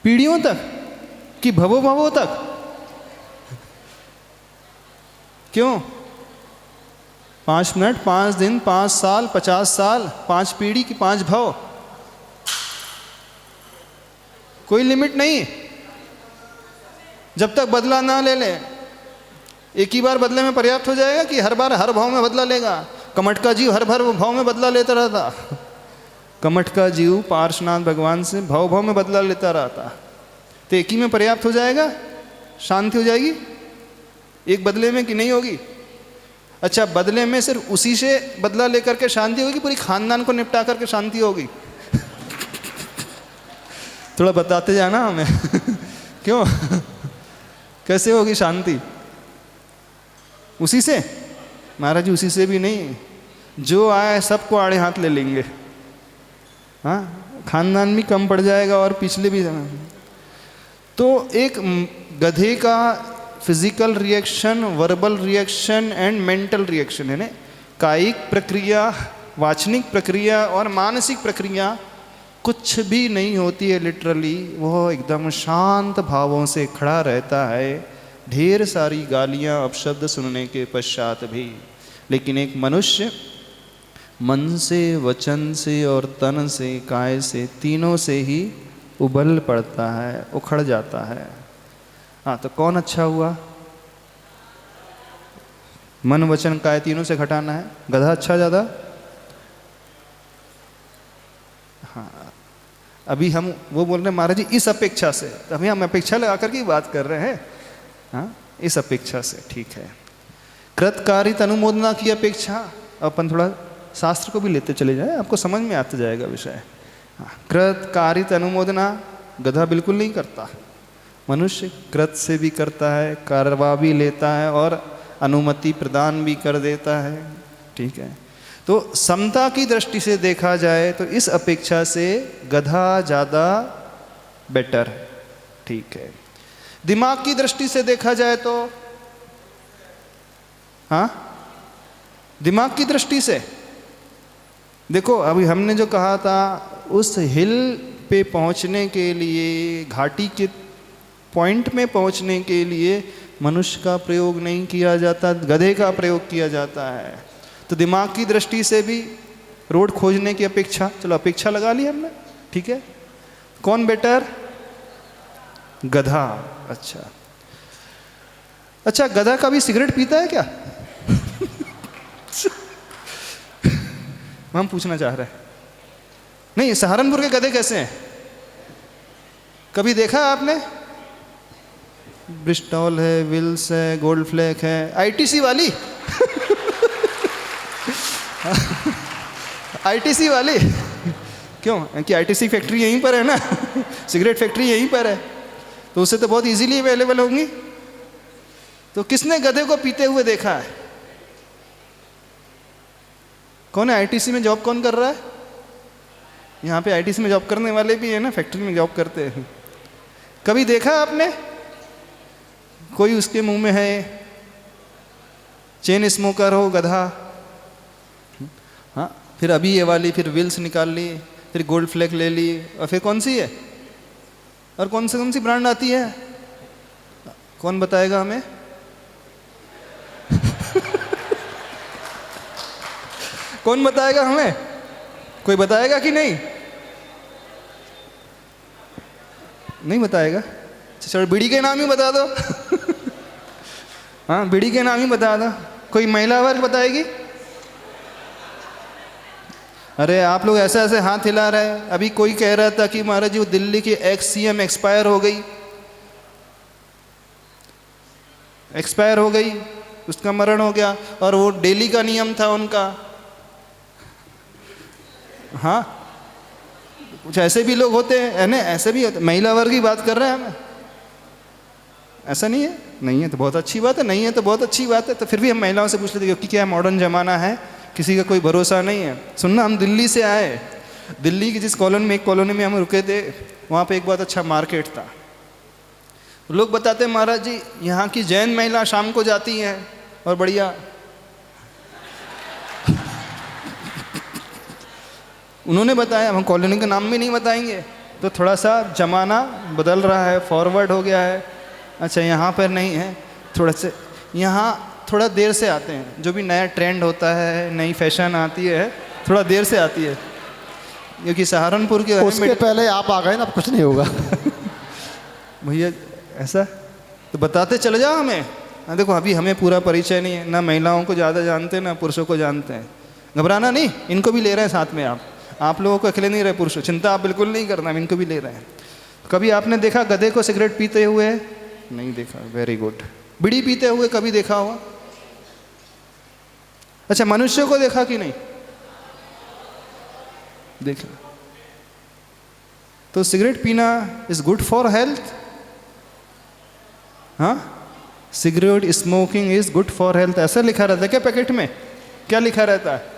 पीढ़ियों तक कि भवों भवों तक? क्यों? 5 मिनट, 5 दिन, 5 साल, 50 साल, 5 पीढ़ी की 5 भव, कोई लिमिट नहीं। जब तक बदला ना ले ले। एक ही बार बदले में पर्याप्त हो जाएगा कि हर बार हर भाव में बदला लेगा? कमठ का जीव हर भाव में बदला लेता रहता। कमठ का जीव पार्श्वनाथ भगवान से भाव भाव में बदला लेता रहता, तो एक ही में पर्याप्त हो जाएगा? शांति हो जाएगी एक बदले में कि नहीं होगी? अच्छा, बदले में सिर्फ उसी से बदला लेकर के शांति होगी, पूरी खानदान को निपटा करके शांति होगी? थोड़ा बताते जाना हमें। क्यों? कैसे होगी शांति? उसी से? महाराज जी उसी से भी नहीं, जो आए सबको आड़े हाथ ले लेंगे। हाँ, खानदान भी कम पड़ जाएगा और पिछले भी। तो एक गधे का physical reaction, verbal reaction and mental reaction है ना, कायिक प्रक्रिया, वाचनिक प्रक्रिया और मानसिक प्रक्रिया कुछ भी नहीं होती है लिटरली। वो एकदम शांत भावों से खड़ा रहता है, ढेर सारी गालियाँ अपशब्द सुनने के पश्चात भी। लेकिन एक मनुष्य मन से, वचन से और तन से, काय से, तीनों से ही उबल पड़ता है, उखड़ जाता है। हाँ, तो कौन अच्छा हुआ? मन वचन काय तीनों से घटाना है। गधा अच्छा ज़्यादा? हाँ, अभी हम वो बोल रहे हैं महाराज जी इस अपेक्षा से, अभी हम अपेक्षा लगा करके बात कर रहे हैं। हाँ, इस अपेक्षा से ठीक है। कृतकारित अनुमोदना की अपेक्षा, अपन थोड़ा शास्त्र को भी लेते चले जाए, आपको समझ में आता जाएगा विषय। हाँ, कृतकारित अनुमोदना गधा बिल्कुल नहीं करता, मनुष्य कृत से भी करता है, करवा भी लेता है और अनुमति प्रदान भी कर देता है। ठीक है, तो समता की दृष्टि से देखा जाए तो इस अपेक्षा से गधा ज़्यादा बेटर। ठीक है, दिमाग की दृष्टि से देखा जाए तो, हाँ, दिमाग की दृष्टि से देखो, अभी हमने जो कहा था उस हिल पे पहुंचने के लिए, घाटी के पॉइंट में पहुंचने के लिए मनुष्य का प्रयोग नहीं किया जाता, गधे का प्रयोग किया जाता है। तो दिमाग की दृष्टि से भी रोड खोजने की अपेक्षा, चलो अपेक्षा लगा ली हमने, ठीक है, कौन बेटर? गधा। अच्छा अच्छा, गधा कभी सिगरेट पीता है क्या? हम पूछना चाह रहे हैं। नहीं, सहारनपुर के गधे कैसे हैं? कभी देखा आपने? ब्रिस्टॉल है, विल्स है, गोल्ड फ्लैग है, आईटीसी वाली। आईटीसी वाली क्यों? कि आईटीसी फैक्ट्री यहीं पर है ना, सिगरेट फैक्ट्री यहीं पर है, तो उससे तो बहुत इजीली अवेलेबल होंगी। तो किसने गधे को पीते हुए देखा है? कौन है? आईटीसी में जॉब कौन कर रहा है? यहाँ पे आईटीसी में जॉब करने वाले भी है ना, फैक्ट्री में जॉब करते हैं। कभी देखा आपने कोई उसके मुंह में है चेन स्मोकर हो गधा? हाँ, फिर अभी ये वाली, फिर विल्स निकाल ली, फिर गोल्ड फ्लैग ले ली, और फिर कौन सी है? और कौन सी ब्रांड आती है? कौन बताएगा हमें? कौन बताएगा हमें? कोई बताएगा कि नहीं? नहीं बताएगा? चलो बीड़ी के नाम ही बता दो। हाँ, बीड़ी के नाम ही बता दो। कोई महिला वर्ग बताएगी? अरे आप लोग ऐसे ऐसे हाथ हिला रहे हैं। अभी कोई कह रहा था कि महाराज जी वो दिल्ली की एक्स सीएम एक्सपायर हो गई, एक्सपायर हो गई, उसका मरण हो गया, और वो डेली का नियम था उनका। हाँ, कुछ ऐसे भी लोग होते हैं ना, ऐसे भी होते। महिला वर्ग की बात कर रहे हैं हम, ऐसा नहीं है। नहीं है तो बहुत अच्छी बात है, नहीं है तो बहुत अच्छी बात है। तो फिर भी हम महिलाओं से पूछ लेते क्योंकि क्या मॉडर्न जमाना है, किसी का कोई भरोसा नहीं है। सुनना, हम दिल्ली से आए, दिल्ली की जिस कॉलोनी में, एक कॉलोनी में हम रुके थे, वहाँ पे एक बहुत अच्छा मार्केट था। लोग बताते महाराज जी यहाँ की जैन महिला शाम को जाती हैं और बढ़िया उन्होंने बताया, हम कॉलोनी का नाम भी नहीं बताएंगे, तो थोड़ा सा ज़माना बदल रहा है, फॉरवर्ड हो गया है। अच्छा, यहाँ पर नहीं है, थोड़ा से यहाँ थोड़ा देर से आते हैं। जो भी नया ट्रेंड होता है, नई फैशन आती है, थोड़ा देर से आती है, क्योंकि सहारनपुर के उसके पहले आप आ गए ना, अब कुछ नहीं होगा। भैया ऐसा तो बताते चले जाओ हमें। हाँ देखो, अभी हमें पूरा परिचय नहीं है, ना महिलाओं को ज़्यादा जानते हैं ना पुरुषों को जानते हैं। घबराना नहीं, इनको भी ले रहे हैं साथ में। आप लोगों को अकेले नहीं रहे पुरुष, चिंता आप बिल्कुल नहीं करना, हम इनको भी ले रहे हैं। कभी आपने देखा गधे को सिगरेट पीते हुए? नहीं देखा, वेरी गुड। बीड़ी पीते हुए कभी देखा हुआ? अच्छा, मनुष्य को देखा कि नहीं देखा? तो सिगरेट पीना इज गुड फॉर हेल्थ। हाँ, cigarette smoking is good for health, ऐसा लिखा रहता है क्या पैकेट में? क्या लिखा रहता है?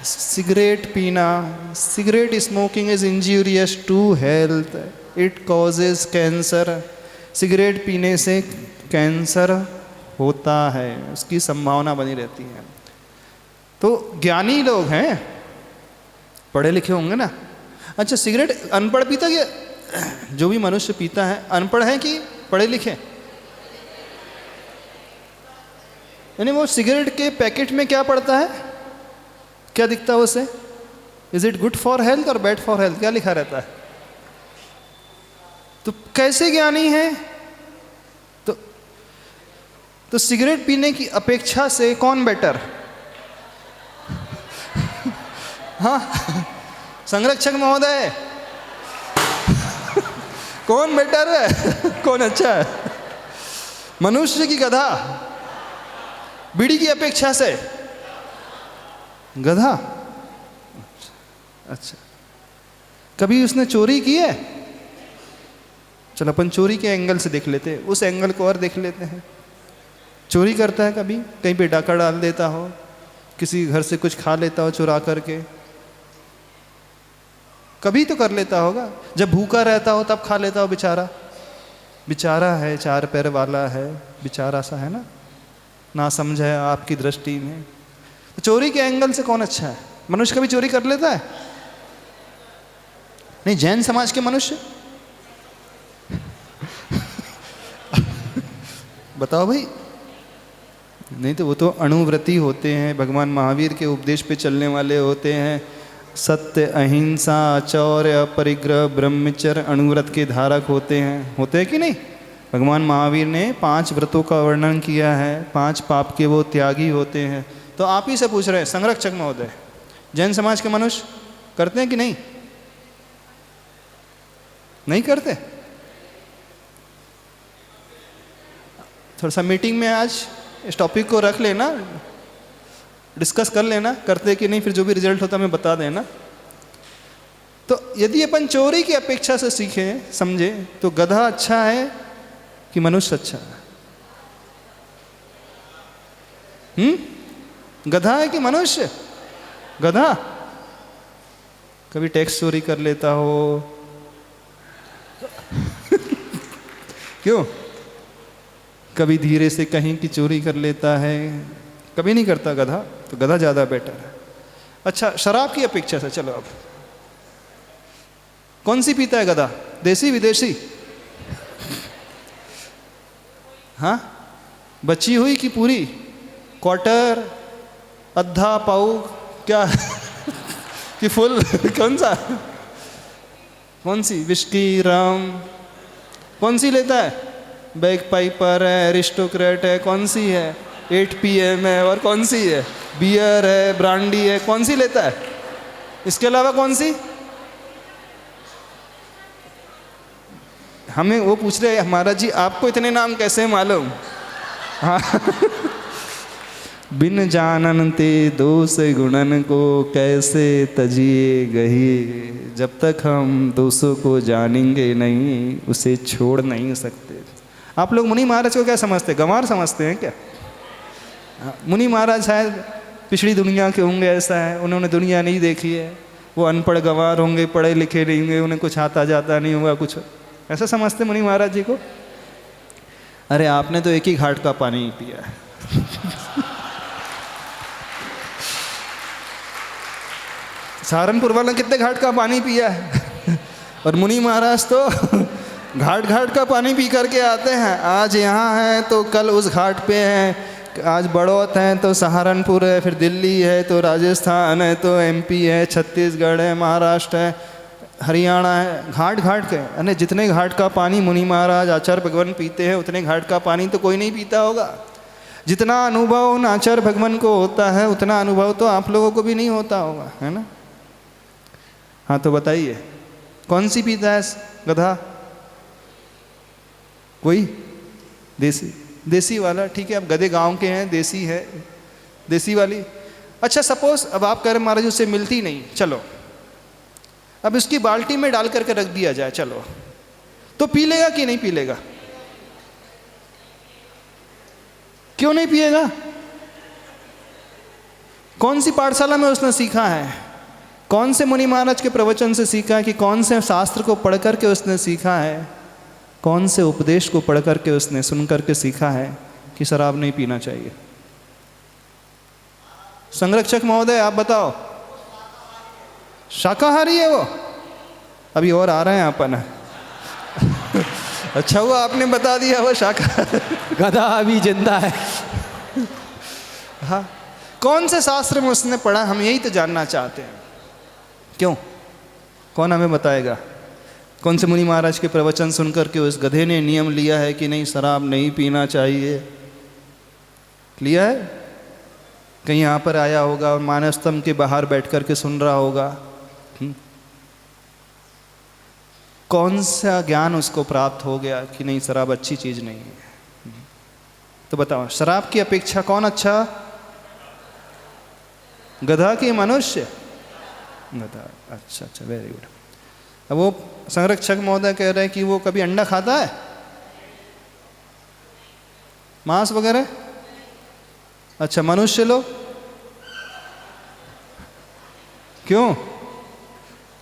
सिगरेट पीना, cigarette smoking is injurious to health, it causes cancer. Cigarette पीने से कैंसर होता है, उसकी संभावना बनी रहती है। तो ज्ञानी लोग हैं, पढ़े लिखे होंगे ना। अच्छा, सिगरेट अनपढ़ पीता क्या? जो भी मनुष्य पीता है अनपढ़ है कि पढ़े लिखे? यानी वो सिगरेट के पैकेट में क्या पड़ता है, क्या दिखता है उसे? Is it good for health और बैड फॉर हेल्थ, क्या लिखा रहता है? तो कैसे ज्ञानी है? तो सिगरेट पीने की अपेक्षा से कौन बेटर? हाँ, संरक्षक महोदय, कौन बेटर है? कौन अच्छा है? मनुष्य की गधा? बीड़ी की अपेक्षा से गधा? अच्छा, कभी उसने चोरी की है? चलो अपन चोरी के एंगल से देख लेते हैं, उस एंगल को और देख लेते हैं। चोरी करता है कभी? कहीं पे डाका डाल देता हो, किसी घर से कुछ खा लेता हो चुरा करके, कभी तो कर लेता होगा। जब भूखा रहता हो तब खा लेता हो बेचारा। बेचारा है, चार पैर वाला है, बेचारा सा है ना समझ है आपकी दृष्टि में। तो चोरी के एंगल से कौन अच्छा है? मनुष्य कभी चोरी कर लेता है? नहीं, जैन समाज के मनुष्य बताओ भाई। नहीं तो वो तो अणुव्रती होते हैं, भगवान महावीर के उपदेश पे चलने वाले होते हैं, सत्य, अहिंसा, चौर्य, परिग्रह, ब्रह्मचर्य, अनुव्रत के धारक होते हैं कि नहीं? भगवान महावीर ने 5 व्रतों का वर्णन किया है, 5 पाप के वो त्यागी होते हैं। तो आप ही से पूछ रहे हैं संरक्षक महोदय, जैन समाज के मनुष्य करते हैं कि नहीं? नहीं करते? थोड़ा सा मीटिंग में आज इस टॉपिक को रख लेना, डिस्कस कर लेना, करते कि नहीं, फिर जो भी रिजल्ट होता हमें बता देना। तो यदि अपन चोरी की अपेक्षा से सीखें, समझे, तो गधा अच्छा है कि मनुष्य अच्छा है? गधा है कि मनुष्य? गधा कभी टैक्स चोरी कर लेता हो क्यों? कभी धीरे से कहीं की चोरी कर लेता है, कभी नहीं करता गधा, तो गधा ज़्यादा बेटर है। अच्छा, शराब की अपेक्षा से चलो, अब कौन सी पीता है गधा, देसी विदेशी? हाँ, बची हुई कि पूरी? क्वार्टर, अद्धा पाऊ, क्या कि फुल? कौन सा? कौन सी? विस्की, रम, कौन सी लेता है? बैग पाइपर है, एरिस्टोक्रेट है, कौन सी है? 8 PM है, और कौन सी है? बियर है, ब्रांडी है, कौन सी लेता है? इसके अलावा कौन सी? हमें वो पूछ रहे हैं महाराज जी आपको इतने नाम कैसे मालूम? हाँ बिन जानन ते दोष गुणन को कैसे तजिए गही, जब तक हम दोषों को जानेंगे नहीं उसे छोड़ नहीं सकते। आप लोग मुनि महाराज को क्या समझते, गंवार समझते हैं क्या? मुनि महाराज शायद पिछड़ी दुनिया के होंगे, ऐसा है, उन्होंने दुनिया नहीं देखी है, वो अनपढ़ गंवार होंगे, पढ़े लिखे नहीं होंगे, उन्हें कुछ आता जाता नहीं होगा, कुछ ऐसा समझते मुनि महाराज जी को। अरे आपने तो एक ही घाट का पानी ही पिया है सहारनपुर वाला कितने घाट का पानी पिया है और मुनि महाराज तो घाट घाट का पानी पी करके आते हैं। आज यहाँ हैं तो कल उस घाट पे हैं, आज बड़ौत हैं तो सहारनपुर है, फिर दिल्ली है तो राजस्थान है, तो MP है, छत्तीसगढ़ है, महाराष्ट्र है, हरियाणा है, घाट घाट के। अरे जितने घाट का पानी मुनि महाराज आचार्य भगवान पीते हैं उतने घाट का पानी तो कोई नहीं पीता होगा। जितना अनुभव उन आचार्य भगवान को होता है उतना अनुभव तो आप लोगों को भी नहीं होता होगा, है ना? हाँ तो बताइए कौन सी पीता है गधा? कोई? देसी? देसी वाला, ठीक है, अब गधे गांव के हैं, देसी है, देसी वाली। अच्छा सपोज अब आप कह रहे महाराज उससे मिलती नहीं, चलो अब इसकी बाल्टी में डाल करके रख दिया जाए, चलो तो पी लेगा कि नहीं पी लेगा? क्यों नहीं पिएगा? कौन सी पाठशाला में उसने सीखा है? कौन से मुनि महाराज के प्रवचन से सीखा है? कि कौन से शास्त्र को पढ़ करके उसने सीखा है? कौन से उपदेश को पढ़ करके उसने सुन करके सीखा है कि शराब नहीं पीना चाहिए? संरक्षक महोदय आप बताओ। शाकाहारी है वो? अभी और आ रहे हैं अपन अच्छा हुआ आपने बता दिया वो शाकाहारी गधा अभी जिंदा है। हाँ, कौन से शास्त्र में उसने पढ़ा, हम यही तो जानना चाहते हैं। क्यों? कौन हमें बताएगा? कौन से मुनि महाराज के प्रवचन सुनकर के उस गधे ने नियम लिया है कि नहीं शराब नहीं पीना चाहिए? लिया है? कहीं यहाँ पर आया होगा और मानस्तंभ के बाहर बैठ कर के सुन रहा होगा। कौन सा ज्ञान उसको प्राप्त हो गया कि नहीं शराब अच्छी चीज़ नहीं है? तो बताओ शराब की अपेक्षा कौन अच्छा? गधा की मनुष्य? गधा। अच्छा अच्छा, वेरी गुड। अब वो संरक्षक महोदय कह रहे हैं कि वो कभी अंडा खाता है, मांस वगैरह? अच्छा, मनुष्य लोग? क्यों?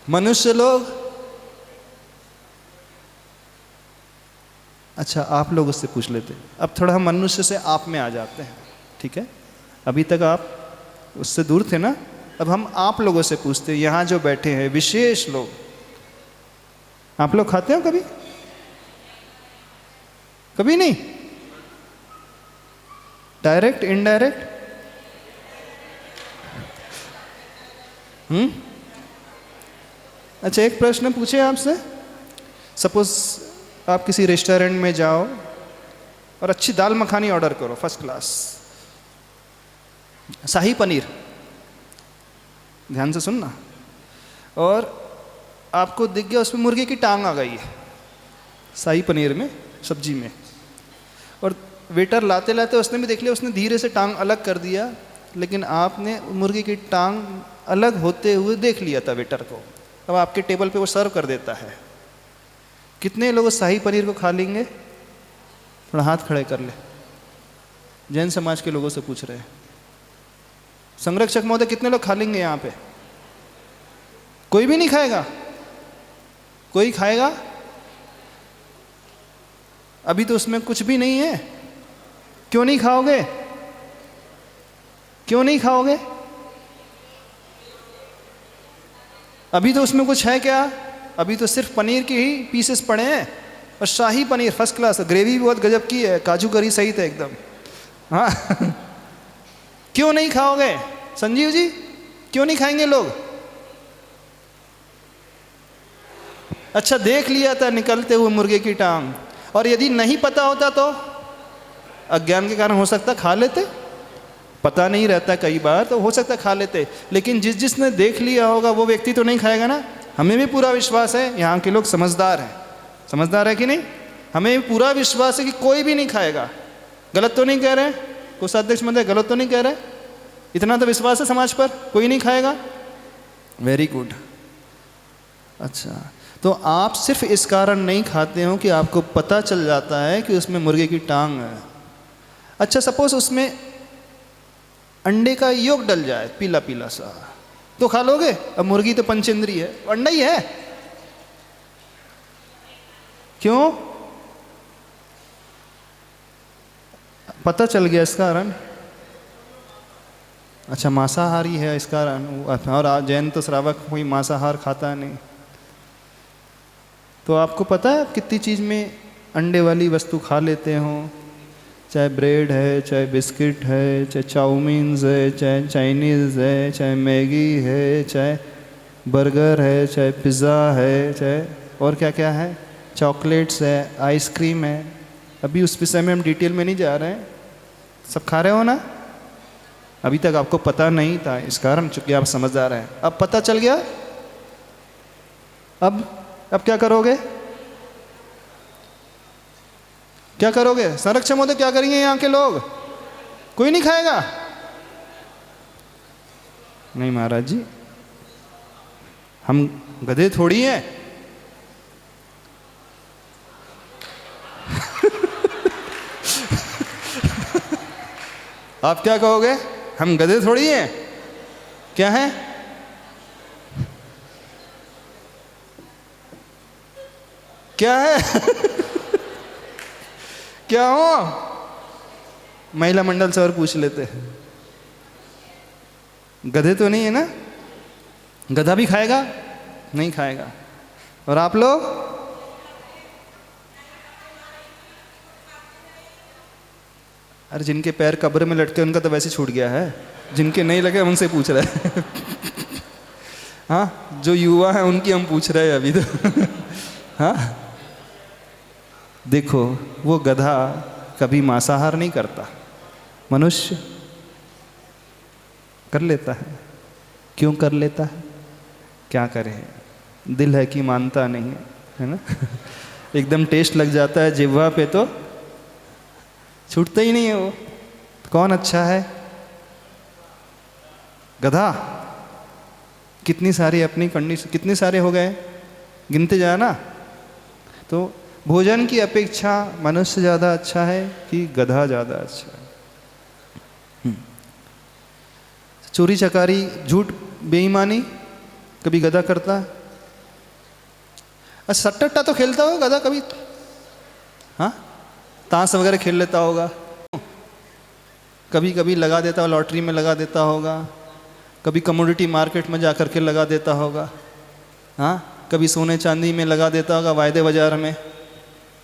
मनुष्य लोग? अच्छा, आप लोग उससे पूछ लेते। अब थोड़ा हम मनुष्य से आप में आ जाते हैं, ठीक है? अभी तक आप उससे दूर थे ना, अब हम आप लोगों से पूछते हैं, यहाँ जो बैठे हैं विशेष लोग, आप लोग खाते हो कभी? कभी नहीं? Direct, indirect? अच्छा, एक प्रश्न पूछे आपसे। सपोज आप किसी रेस्टोरेंट में जाओ और अच्छी दाल मखानी ऑर्डर करो, फर्स्ट क्लास, शाही पनीर, ध्यान से सुनना, और आपको दिख गया उसमें मुर्गे की टांग आ गई है शाही पनीर में, सब्जी में, और वेटर लाते लाते उसने भी देख लिया, उसने धीरे से टांग अलग कर दिया, लेकिन आपने मुर्गे की टांग अलग होते हुए देख लिया था वेटर को। अब आपके टेबल पे वो सर्व कर देता है। कितने लोग शाही पनीर को खा लेंगे? थोड़ा हाथ खड़े कर ले। जैन समाज के लोगों से पूछ रहे हैं। संरक्षक महोदय, कितने लोग खा लेंगे यहाँ पे? कोई भी नहीं खाएगा? कोई खाएगा? अभी तो उसमें कुछ भी नहीं है। क्यों नहीं खाओगे? क्यों नहीं खाओगे? अभी तो उसमें कुछ है क्या? अभी तो सिर्फ पनीर के ही पीसेस पड़े हैं, और शाही पनीर फर्स्ट क्लास, ग्रेवी भी बहुत गजब की है, काजू करी सहित है एकदम। हाँ क्यों नहीं खाओगे संजीव जी? क्यों नहीं खाएंगे लोग? अच्छा, देख लिया था निकलते हुए मुर्गे की टांग, और यदि नहीं पता होता तो अज्ञान के कारण हो सकता खा लेते, पता नहीं रहता कई बार, तो हो सकता खा लेते, लेकिन जिसने देख लिया होगा वो व्यक्ति तो नहीं खाएगा ना। हमें भी पूरा विश्वास है, यहाँ के लोग समझदार हैं, समझदार है कि नहीं? हमें भी पूरा विश्वास है कि कोई भी नहीं खाएगा। गलत तो नहीं कह रहे? कोषाध्यक्ष महोदय, गलत तो नहीं कह रहे? इतना तो विश्वास है समाज पर, कोई नहीं खाएगा। Very good. अच्छा, तो आप सिर्फ इस कारण नहीं खाते हो कि आपको पता चल जाता है कि उसमें मुर्गे की टांग है। अच्छा, सपोज उसमें अंडे का योग डल जाए, पीला पीला सा, तो खा लोगे? अब मुर्गी तो पंचेंद्री है, अंडा ही है। क्यों? पता चल गया इस कारण। अच्छा, मांसाहारी है इस कारण, और आज जैन तो श्रावक कोई मांसाहार खाता नहीं। तो आपको पता है आप कितनी चीज़ में अंडे वाली वस्तु खा लेते हो, चाहे ब्रेड है, चाहे बिस्किट है, चाहे चाउमीन्स है, चाहे चाइनीज़ है, चाहे मैगी है, चाहे बर्गर है, चाहे पिज़्ज़ा है, चाहे और क्या क्या है, चॉकलेट्स है, आइसक्रीम है। अभी उस विषय में हम डिटेल में नहीं जा रहे हैं। सब खा रहे हो ना? अभी तक आपको पता नहीं था, इस कारण चूंकि आप समझदार हैं। अब पता चल गया, अब क्या करोगे? क्या करोगे? संरक्षक महोदय, क्या करेंगे यहाँ के लोग? कोई नहीं खाएगा? नहीं महाराज जी, हम गधे थोड़ी हैं। आप क्या कहोगे? हम गधे थोड़ी हैं। क्या है? क्या है? क्या हो? महिला मंडल से और पूछ लेते हैं। गधे तो नहीं है ना? गधा भी खाएगा? नहीं खाएगा। और आप लोग? अरे जिनके पैर कब्र में लटके उनका तो वैसे छूट गया है, जिनके नहीं लगे उनसे पूछ रहे हैं। हाँ, जो युवा है उनकी हम पूछ रहे हैं अभी तो। हाँ, देखो, वो गधा कभी मांसाहार नहीं करता, मनुष्य कर लेता है। क्यों कर लेता है? क्या करे, दिल है कि मानता नहीं है ना? एकदम टेस्ट लग जाता है जिह्वा पे तो छूटता ही नहीं है वो। तो कौन अच्छा है? गधा। कितनी सारी अपनी कंडीशन, कितने सारे हो गए, गिनते जाना। तो भोजन की अपेक्षा मनुष्य ज़्यादा अच्छा है कि गधा ज़्यादा अच्छा है? चोरी चकारी, झूठ, बेईमानी कभी गधा करता? अच्छा, सट्टा तो खेलता हो गधा कभी? हाँ, ताश वगैरह खेल लेता होगा, कभी कभी लगा देता हो, लॉटरी में लगा देता होगा, कभी कमोडिटी मार्केट में जा कर के लगा देता होगा। हाँ, कभी सोने चांदी में लगा देता होगा, वायदे बाजार में।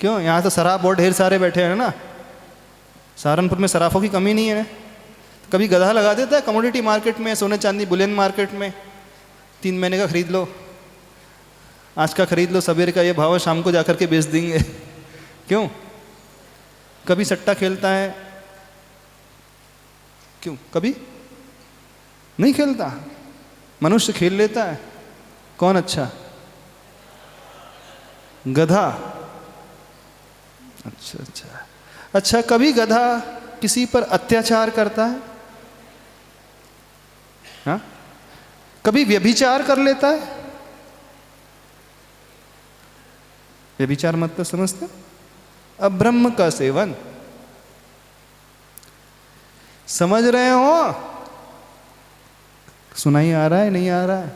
क्यों? यहाँ तो शराब बहुत ढेर सारे बैठे हैं ना, सहारनपुर में शराफों की कमी नहीं है ना। कभी गधा लगा देता है कमोडिटी मार्केट में, सोने चांदी बुलियन मार्केट में, 3 महीने का खरीद लो, आज का खरीद लो, सवेरे का ये भाव है, शाम को जाकर के बेच देंगे। क्यों? कभी सट्टा खेलता है? क्यों? कभी नहीं खेलता। मनुष्य खेल लेता है। कौन अच्छा? गधा। अच्छा, कभी गधा किसी पर अत्याचार करता है? हाँ? कभी व्यभिचार कर लेता है? व्यभिचार मतलब समझते? अब्रह्म का सेवन। समझ रहे हो? सुनाई आ रहा है? नहीं आ रहा है?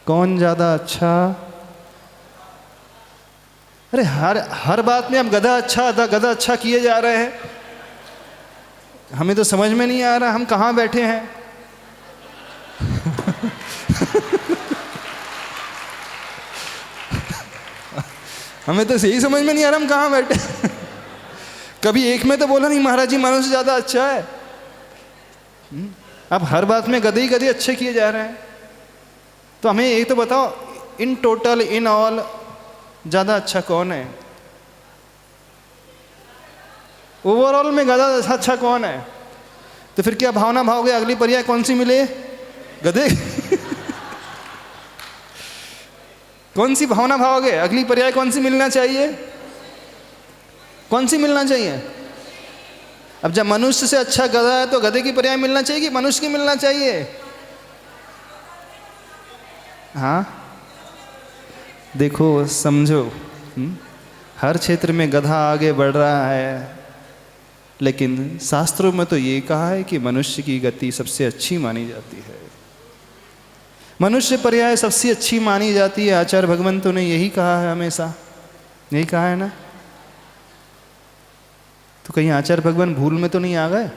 कौन ज्यादा अच्छा? अरे हर बात में हम गधा अच्छा किए जा रहे हैं। हमें तो समझ में नहीं आ रहा हम कहाँ बैठे हैं। हमें तो यही समझ में नहीं आ रहा हम कहाँ बैठे। कभी एक में तो बोला नहीं महाराज जी मनुष्य ज्यादा अच्छा है। अब हर बात में गधे ही अच्छे किए जा रहे हैं। तो हमें एक तो बताओ, इन टोटल इन ऑल ज्यादा अच्छा कौन है? ओवरऑल में ज्यादा अच्छा कौन है? तो फिर क्या भावना भाओगे? अगली पर्याय कौन सी मिले? गधे। कौन सी भावना भाओगे? अगली पर्याय कौन सी मिलना चाहिए? कौन सी मिलना चाहिए? अब जब मनुष्य से अच्छा गधा है तो गधे की पर्याय मिलना चाहिए कि मनुष्य की मिलना चाहिए? हाँ, देखो समझो, हर क्षेत्र में गधा आगे बढ़ रहा है, लेकिन शास्त्रों में तो ये कहा है कि मनुष्य की गति सबसे अच्छी मानी जाती है। मनुष्य पर्याय सबसे अच्छी मानी जाती है। आचार्य भगवंतों ने यही कहा है, हमेशा यही कहा है ना। तो कहीं आचार्य भगवान भूल में तो नहीं आ गए?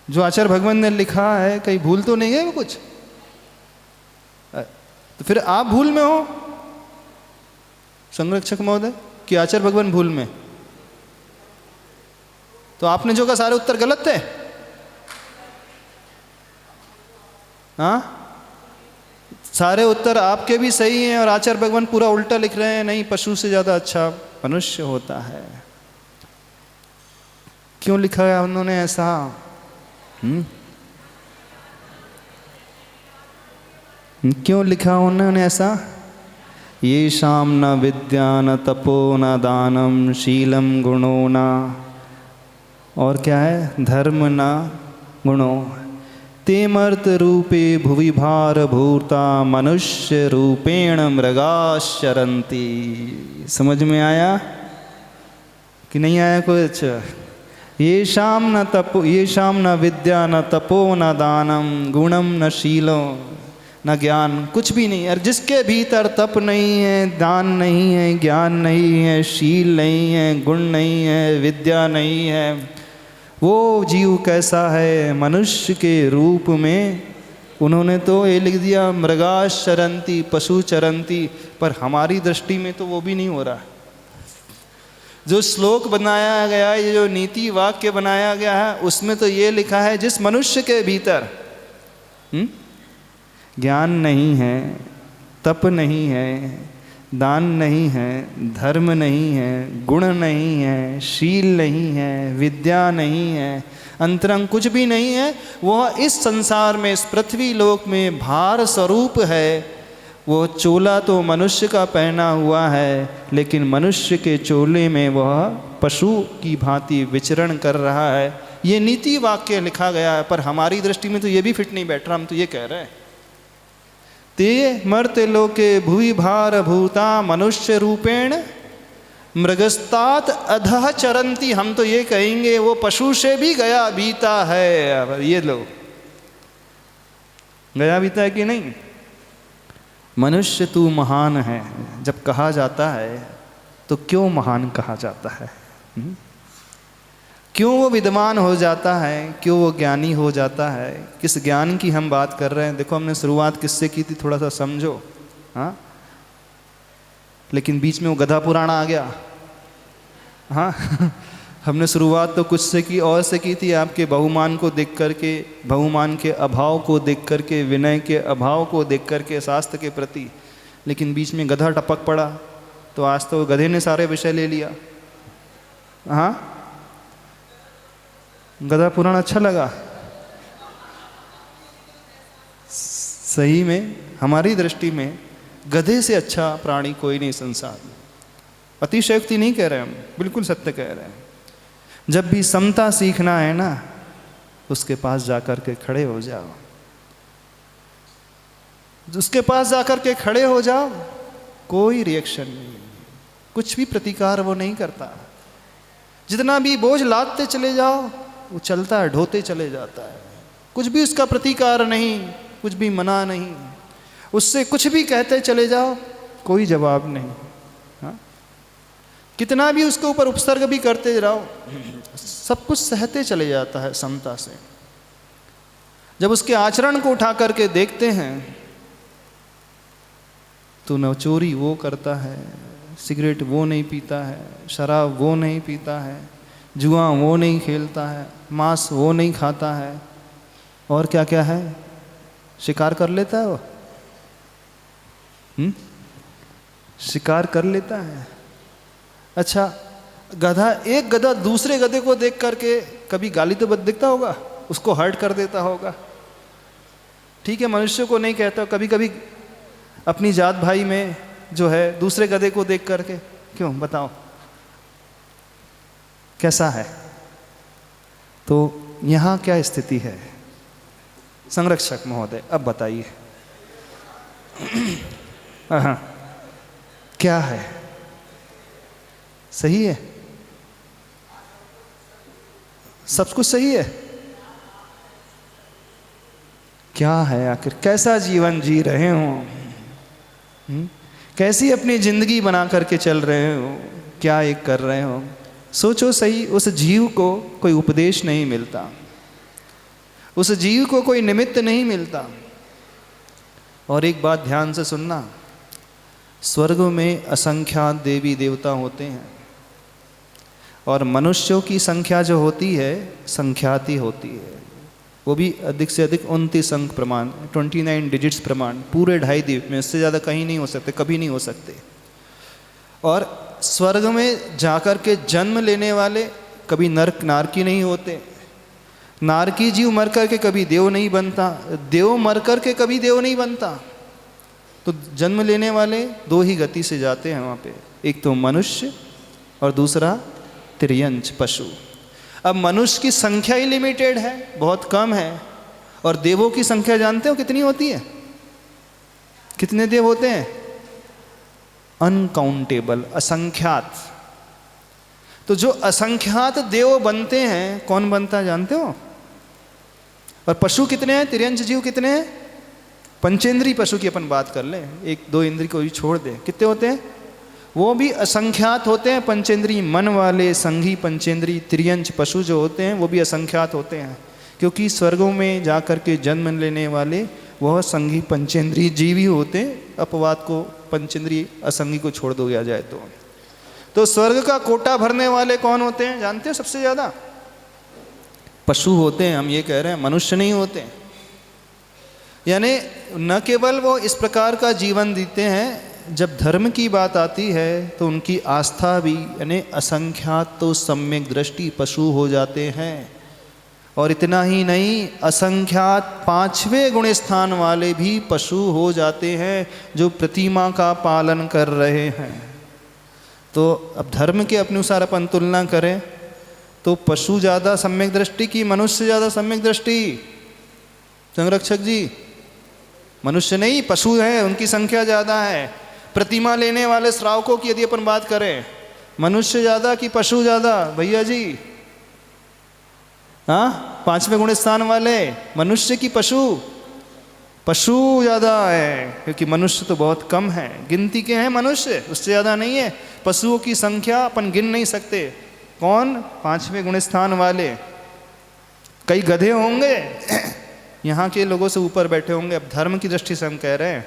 जो आचार्य भगवान ने लिखा है कहीं भूल तो नहीं गए वो कुछ? तो फिर आप भूल में हो संरक्षक महोदय कि आचार्य भगवान भूल में? तो आपने जो कहा सारे उत्तर गलत थे। हाँ, सारे उत्तर आपके भी सही हैं और आचार्य भगवान पूरा उल्टा लिख रहे हैं। नहीं, पशु से ज्यादा अच्छा मनुष्य होता है। क्यों लिखा है उन्होंने ऐसा? क्यों लिखा उन्होंने ऐसा? ये शाम न विद्या न तपो न दानम शीलम गुणो न, और क्या है? धर्म न गुणो तेमर्त रूपे भुवि भार भूता मनुष्य रूपेण मृगाश्चरन्ति। समझ में आया कि नहीं आया कुछ? ये शाम न विद्या न तपो न दानम गुणम न शीलो न ज्ञान, कुछ भी नहीं। और जिसके भीतर तप नहीं है, दान नहीं है, ज्ञान नहीं है, शील नहीं है, गुण नहीं है, विद्या नहीं है, वो जीव कैसा है? मनुष्य के रूप में। उन्होंने तो ये लिख दिया मृगाश चरंती, पशु चरंती, पर हमारी दृष्टि में तो वो भी नहीं हो रहा। जो श्लोक बनाया गया है, ये जो नीति वाक्य बनाया गया है, उसमें तो ये लिखा है जिस मनुष्य के भीतर ज्ञान नहीं है, तप नहीं है, दान नहीं है, धर्म नहीं है, गुण नहीं है, शील नहीं है, विद्या नहीं है, अंतरंग कुछ भी नहीं है, वह इस संसार में, इस पृथ्वी लोक में भार स्वरूप है। वो चोला तो मनुष्य का पहना हुआ है, लेकिन मनुष्य के चोले में वह पशु की भांति विचरण कर रहा है। ये नीति वाक्य लिखा गया है, पर हमारी दृष्टि में तो ये भी फिट नहीं बैठ रहा। हम तो ये कह रहे हैं ते मर्त्य लोके भुवि भार भूता मनुष्य रूपेण मृगस्तात अधः चरंती। हम तो ये कहेंगे वो पशु से भी गया बीता है। अब ये लो, गया बीता है कि नहीं? मनुष्य तू महान है जब कहा जाता है तो क्यों महान कहा जाता है? क्यों वो विद्वान हो जाता है? क्यों वो ज्ञानी हो जाता है? किस ज्ञान की हम बात कर रहे हैं? देखो, हमने शुरुआत किससे की थी, थोड़ा सा समझो। हाँ, लेकिन बीच में वो गधा पुराण आ गया। हाँ, हमने शुरुआत तो कुछ से की और से की थी, आपके बहुमान को देख करके, बहुमान के अभाव को देख करके, विनय के अभाव को देख करके शास्त्र के प्रति। लेकिन बीच में गधा टपक पड़ा तो आज तो गधे ने सारे विषय ले लिया। हाँ, गधा पुराण अच्छा लगा? सही में हमारी दृष्टि में गधे से अच्छा प्राणी कोई नहीं संसार में। अतिशयोक्ति नहीं कह रहे हम, बिल्कुल सत्य कह रहे हैं। जब भी समता सीखना है ना, उसके पास जाकर के खड़े हो जाओ, उसके पास जाकर के खड़े हो जाओ, कोई रिएक्शन नहीं, कुछ भी प्रतिकार वो नहीं करता। जितना भी बोझ लादते चले जाओ वो चलता है, ढोते चले जाता है, कुछ भी उसका प्रतिकार नहीं, कुछ भी मना नहीं, उससे कुछ भी कहते चले जाओ कोई जवाब नहीं। हाँ, कितना भी उसके ऊपर उपसर्ग भी करते रहो, सब कुछ सहते चले जाता है समता से। जब उसके आचरण को उठा करके देखते हैं तो न चोरी वो करता है, सिगरेट वो नहीं पीता है, शराब वो नहीं पीता है, जुआ वो नहीं खेलता है, मांस वो नहीं खाता है, और क्या क्या है, शिकार कर लेता है वो, शिकार कर लेता है। अच्छा, गधा, एक गधा दूसरे गधे को देख करके कभी गाली तो दिखता होगा, उसको हर्ट कर देता होगा। ठीक है, मनुष्य को नहीं कहता, कभी कभी अपनी जात भाई में जो है दूसरे गधे को देख करके, क्यों बताओ कैसा है? तो यहाँ क्या स्थिति है संरक्षक महोदय, अब बताइए। हाँ, क्या है? सही है? सब कुछ सही है? क्या है आखिर? कैसा जीवन जी रहे हो? कैसी अपनी जिंदगी बना करके चल रहे हो? क्या एक कर रहे हो? सोचो सही। उस जीव को कोई उपदेश नहीं मिलता, उस जीव को कोई निमित्त नहीं मिलता। और एक बात ध्यान से सुनना, स्वर्ग में असंख्यात देवी देवता होते हैं और मनुष्यों की संख्या जो होती है संख्यात ही होती है, वो भी अधिक से अधिक 29 अंक प्रमाण, 29 डिजिट्स प्रमाण, पूरे 2.5 द्वीप में, इससे ज़्यादा कहीं नहीं हो सकते, कभी नहीं हो सकते। और स्वर्ग में जाकर के जन्म लेने वाले कभी नरक नारकी नहीं होते, नारकी जीव मर कर के कभी देव नहीं बनता, देव मर कर के कभी देव नहीं बनता। तो जन्म लेने वाले 2 ही गति से जाते हैं वहाँ पे, एक तो मनुष्य और दूसरा तिर्यंच पशु। अब मनुष्य की संख्या ही लिमिटेड है, बहुत कम है, और देवों की संख्या जानते हो कितनी होती है? कितने देव होते हैं? अनकाउंटेबल, असंख्यात। तो जो असंख्यात देव बनते हैं, कौन बनता है जानते हो? और पशु कितने हैं? तिर्यंच जीव कितने हैं? पंचेंद्री पशु की अपन बात कर लें, 1-2 इंद्री को भी छोड़ दें, कितने होते हैं? वो भी असंख्यात होते हैं। पंचेंद्री मन वाले संघी पंचेंद्री तिर्यंच पशु जो होते हैं वो भी असंख्यात होते हैं, क्योंकि स्वर्गों में जाकर के जन्म लेने वाले वह संघी पंचेंद्री जीव ही होते हैं। अपवाद को पंचेंद्री असंगी को छोड़ दो गया जाए तो स्वर्ग का कोटा भरने वाले कौन होते हैं जानते हैं? सबसे ज़्यादा पशु होते हैं। हम ये कह रहे हैं मनुष्य नहीं होते। यानी न केवल वो इस प्रकार का जीवन जीते हैं, जब धर्म की बात आती है तो उनकी आस्था भी यानी असंख्यात तो सम्यक दृष्टि पशु हो जाते हैं। और इतना ही नहीं, असंख्यात 5वें गुण स्थान वाले भी पशु हो जाते हैं जो प्रतिमा का पालन कर रहे हैं। तो अब धर्म के अनुसार अपन तुलना करें तो पशु ज़्यादा सम्यक दृष्टि की, मनुष्य ज़्यादा सम्यक दृष्टि? संरक्षक जी, मनुष्य नहीं, पशु हैं, उनकी संख्या ज़्यादा है। प्रतिमा लेने वाले श्रावकों की यदि अपन बात करें, मनुष्य ज़्यादा कि पशु ज़्यादा? भैया जी, हाँ, 5वें गुण स्थान वाले मनुष्य की पशु? पशु ज़्यादा है, क्योंकि मनुष्य तो बहुत कम है, गिनती के हैं मनुष्य, उससे ज़्यादा नहीं है। पशुओं की संख्या अपन गिन नहीं सकते। कौन? 5वें गुण स्थान वाले। कई गधे होंगे यहाँ के लोगों से ऊपर बैठे होंगे। अब धर्म की दृष्टि से हम कह रहे हैं,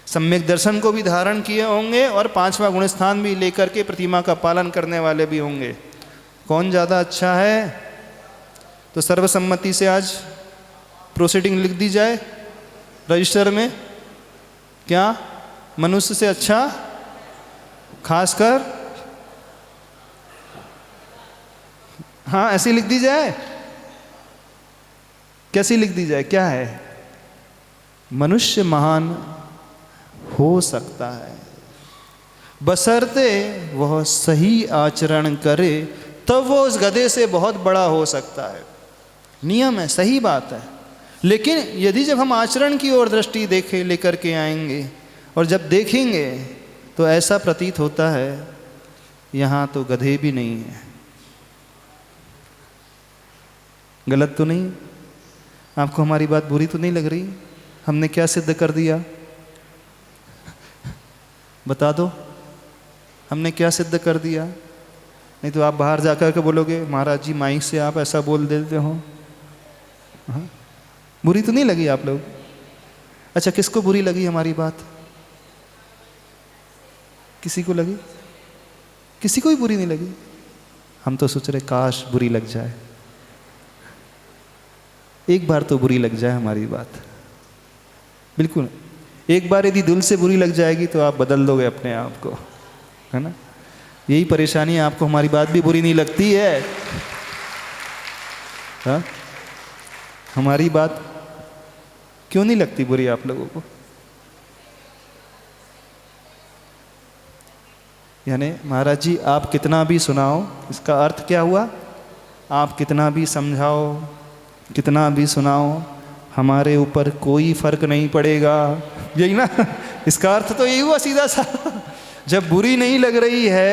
सम्यक दर्शन को भी धारण किए होंगे और 5वां गुण स्थान भी लेकर के प्रतिमा का पालन करने वाले भी होंगे। कौन ज़्यादा अच्छा है? तो सर्वसम्मति से आज प्रोसीडिंग लिख दी जाए रजिस्टर में। क्या मनुष्य से अच्छा? खासकर हाँ, ऐसी लिख दी जाए। कैसी लिख दी जाए? क्या है? मनुष्य महान हो सकता है बशर्ते वह सही आचरण करे, तब वो उस गधे से बहुत बड़ा हो सकता है। नियम है, सही बात है। लेकिन यदि जब हम आचरण की ओर दृष्टि देखे लेकर के आएंगे और जब देखेंगे तो ऐसा प्रतीत होता है यहाँ तो गधे भी नहीं है। गलत तो नहीं? आपको हमारी बात बुरी तो नहीं लग रही? हमने क्या सिद्ध कर दिया? बता दो, हमने क्या सिद्ध कर दिया? नहीं तो आप बाहर जाकर के बोलोगे महाराज जी माइक से आप ऐसा बोल देते हो। हाँ? बुरी तो नहीं लगी आप लोग? अच्छा, किसको बुरी लगी हमारी बात? किसी को लगी? किसी को ही बुरी नहीं लगी? हम तो सोच रहे काश बुरी लग जाए। एक बार तो बुरी लग जाए हमारी बात, बिल्कुल एक बार यदि दिल से बुरी लग जाएगी तो आप बदल दोगे अपने आप को, है ना? यही परेशानी है, आपको हमारी बात भी बुरी नहीं लगती है। हाँ? हमारी बात क्यों नहीं लगती बुरी आप लोगों को? यानी महाराज जी आप कितना भी सुनाओ, इसका अर्थ क्या हुआ? आप कितना भी समझाओ, कितना भी सुनाओ, हमारे ऊपर कोई फर्क नहीं पड़ेगा। यही ना? इसका अर्थ तो यही हुआ सीधा सा। जब बुरी नहीं लग रही है,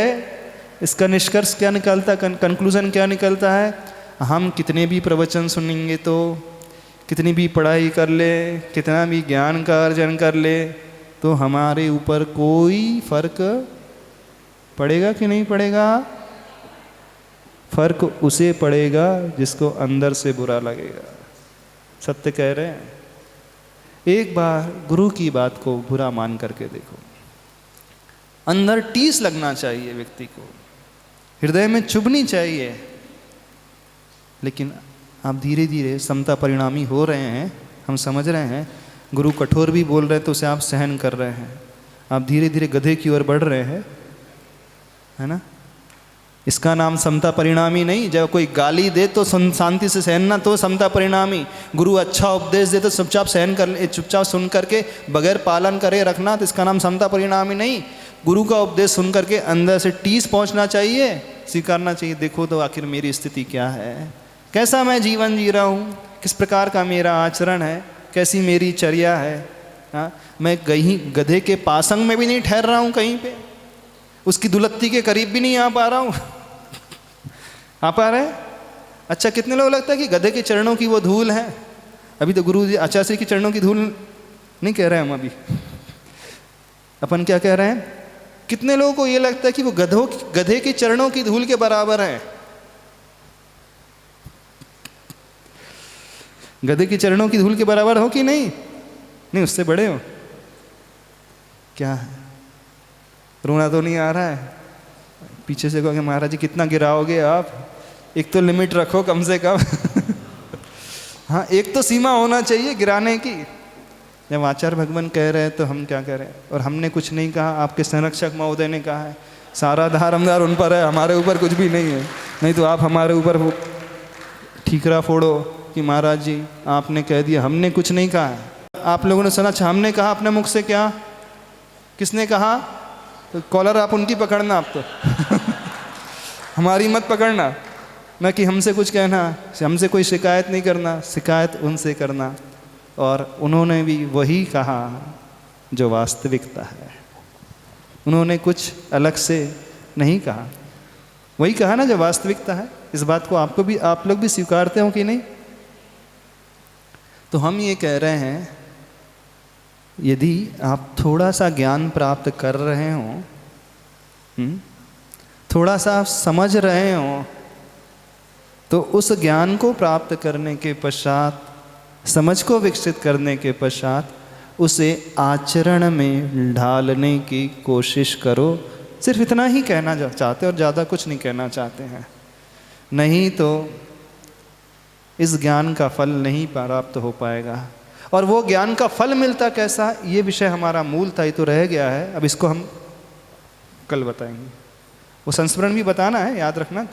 इसका निष्कर्ष क्या निकलता, कंक्लूजन क्या निकलता है? हम कितने भी प्रवचन सुनेंगे, तो कितनी भी पढ़ाई कर ले, कितना भी ज्ञान का अर्जन कर ले, तो हमारे ऊपर कोई फर्क पड़ेगा कि नहीं पड़ेगा? फर्क उसे पड़ेगा जिसको अंदर से बुरा लगेगा। सत्य कह रहे हैं। एक बार गुरु की बात को बुरा मान करके देखो, अंदर टीस लगना चाहिए व्यक्ति को, हृदय में चुभनी चाहिए। लेकिन आप धीरे धीरे समता परिणामी हो रहे हैं, हम समझ रहे हैं। गुरु कठोर भी बोल रहे हैं तो उसे आप सहन कर रहे हैं। आप धीरे धीरे गधे की ओर बढ़ रहे हैं, है ना? इसका नाम समता परिणामी नहीं। जब कोई गाली दे तो शांति से सहनना, तो समता परिणामी। गुरु अच्छा उपदेश दे तो चुपचाप सहन कर, चुपचाप सुन करके बगैर पालन करे रखना, तो इसका नाम समता परिणामी नहीं। गुरु का उपदेश सुन करके अंदर से टीस पहुंचना चाहिए, स्वीकारना चाहिए। देखो तो आखिर मेरी स्थिति क्या है, कैसा मैं जीवन जी रहा हूँ, किस प्रकार का मेरा आचरण है, कैसी मेरी चर्या है। हाँ, मैं कहीं गधे के पासंग में भी नहीं ठहर रहा हूँ, कहीं पे उसकी दुलत्ती के करीब भी नहीं आ पा रहा हूँ। आ पा रहे हैं? अच्छा, कितने लोग लगता है कि गधे के चरणों की वो धूल है? अभी तो गुरु जी आचार्य श्री की चरणों की धूल नहीं कह रहे हैं हम, अभी अपन क्या कह रहे हैं? कितने लोगों को ये लगता है कि वो गधे के चरणों की धूल के बराबर है? गधे के चरणों की धूल के बराबर हो कि नहीं? नहीं, उससे बड़े हो। क्या है? रोना तो नहीं आ रहा है? पीछे से कहोगे महाराज जी कितना गिराओगे आप? एक तो लिमिट रखो कम से कम। हाँ, एक तो सीमा होना चाहिए गिराने की। जब आचार्य भगवान कह रहे हैं तो हम क्या कह रहे हैं? और हमने कुछ नहीं कहा, आपके संरक्षक महोदय ने कहा है। सारा धारमदार उन पर है, हमारे ऊपर कुछ भी नहीं है। नहीं तो आप हमारे ऊपर ठीकरा फोड़ो कि महाराज जी आपने कह दिया, हमने कुछ नहीं कहा है। आप लोगों ने सुना? अच्छा, हमने कहा अपने मुख से? क्या किसने कहा? तो कॉलर आप उनकी पकड़ना, आप तो हमारी मत पकड़ना। न कि हमसे कुछ कहना, हमसे कोई शिकायत नहीं करना, शिकायत उनसे करना। और उन्होंने भी वही कहा जो वास्तविकता है। उन्होंने कुछ अलग से नहीं कहा, वही कहा ना जो वास्तविकता है। इस बात को आपको भी, आप लोग भी स्वीकारते हो कि नहीं? तो हम ये कह रहे हैं, यदि आप थोड़ा सा ज्ञान प्राप्त कर रहे हो, थोड़ा सा आप समझ रहे हो, तो उस ज्ञान को प्राप्त करने के पश्चात, समझ को विकसित करने के पश्चात उसे आचरण में ढालने की कोशिश करो। सिर्फ इतना ही कहना चाहते हैं और ज़्यादा कुछ नहीं कहना चाहते हैं। नहीं तो इस ज्ञान का फल नहीं प्राप्त हो पाएगा। और वो ज्ञान का फल मिलता कैसा, ये विषय हमारा मूल था, ये तो रह गया है, अब इसको हम कल बताएंगे। वो संस्मरण भी बताना है, याद रखना,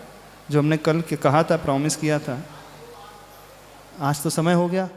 जो हमने कल के कहा था, प्रॉमिस किया था। आज तो समय हो गया।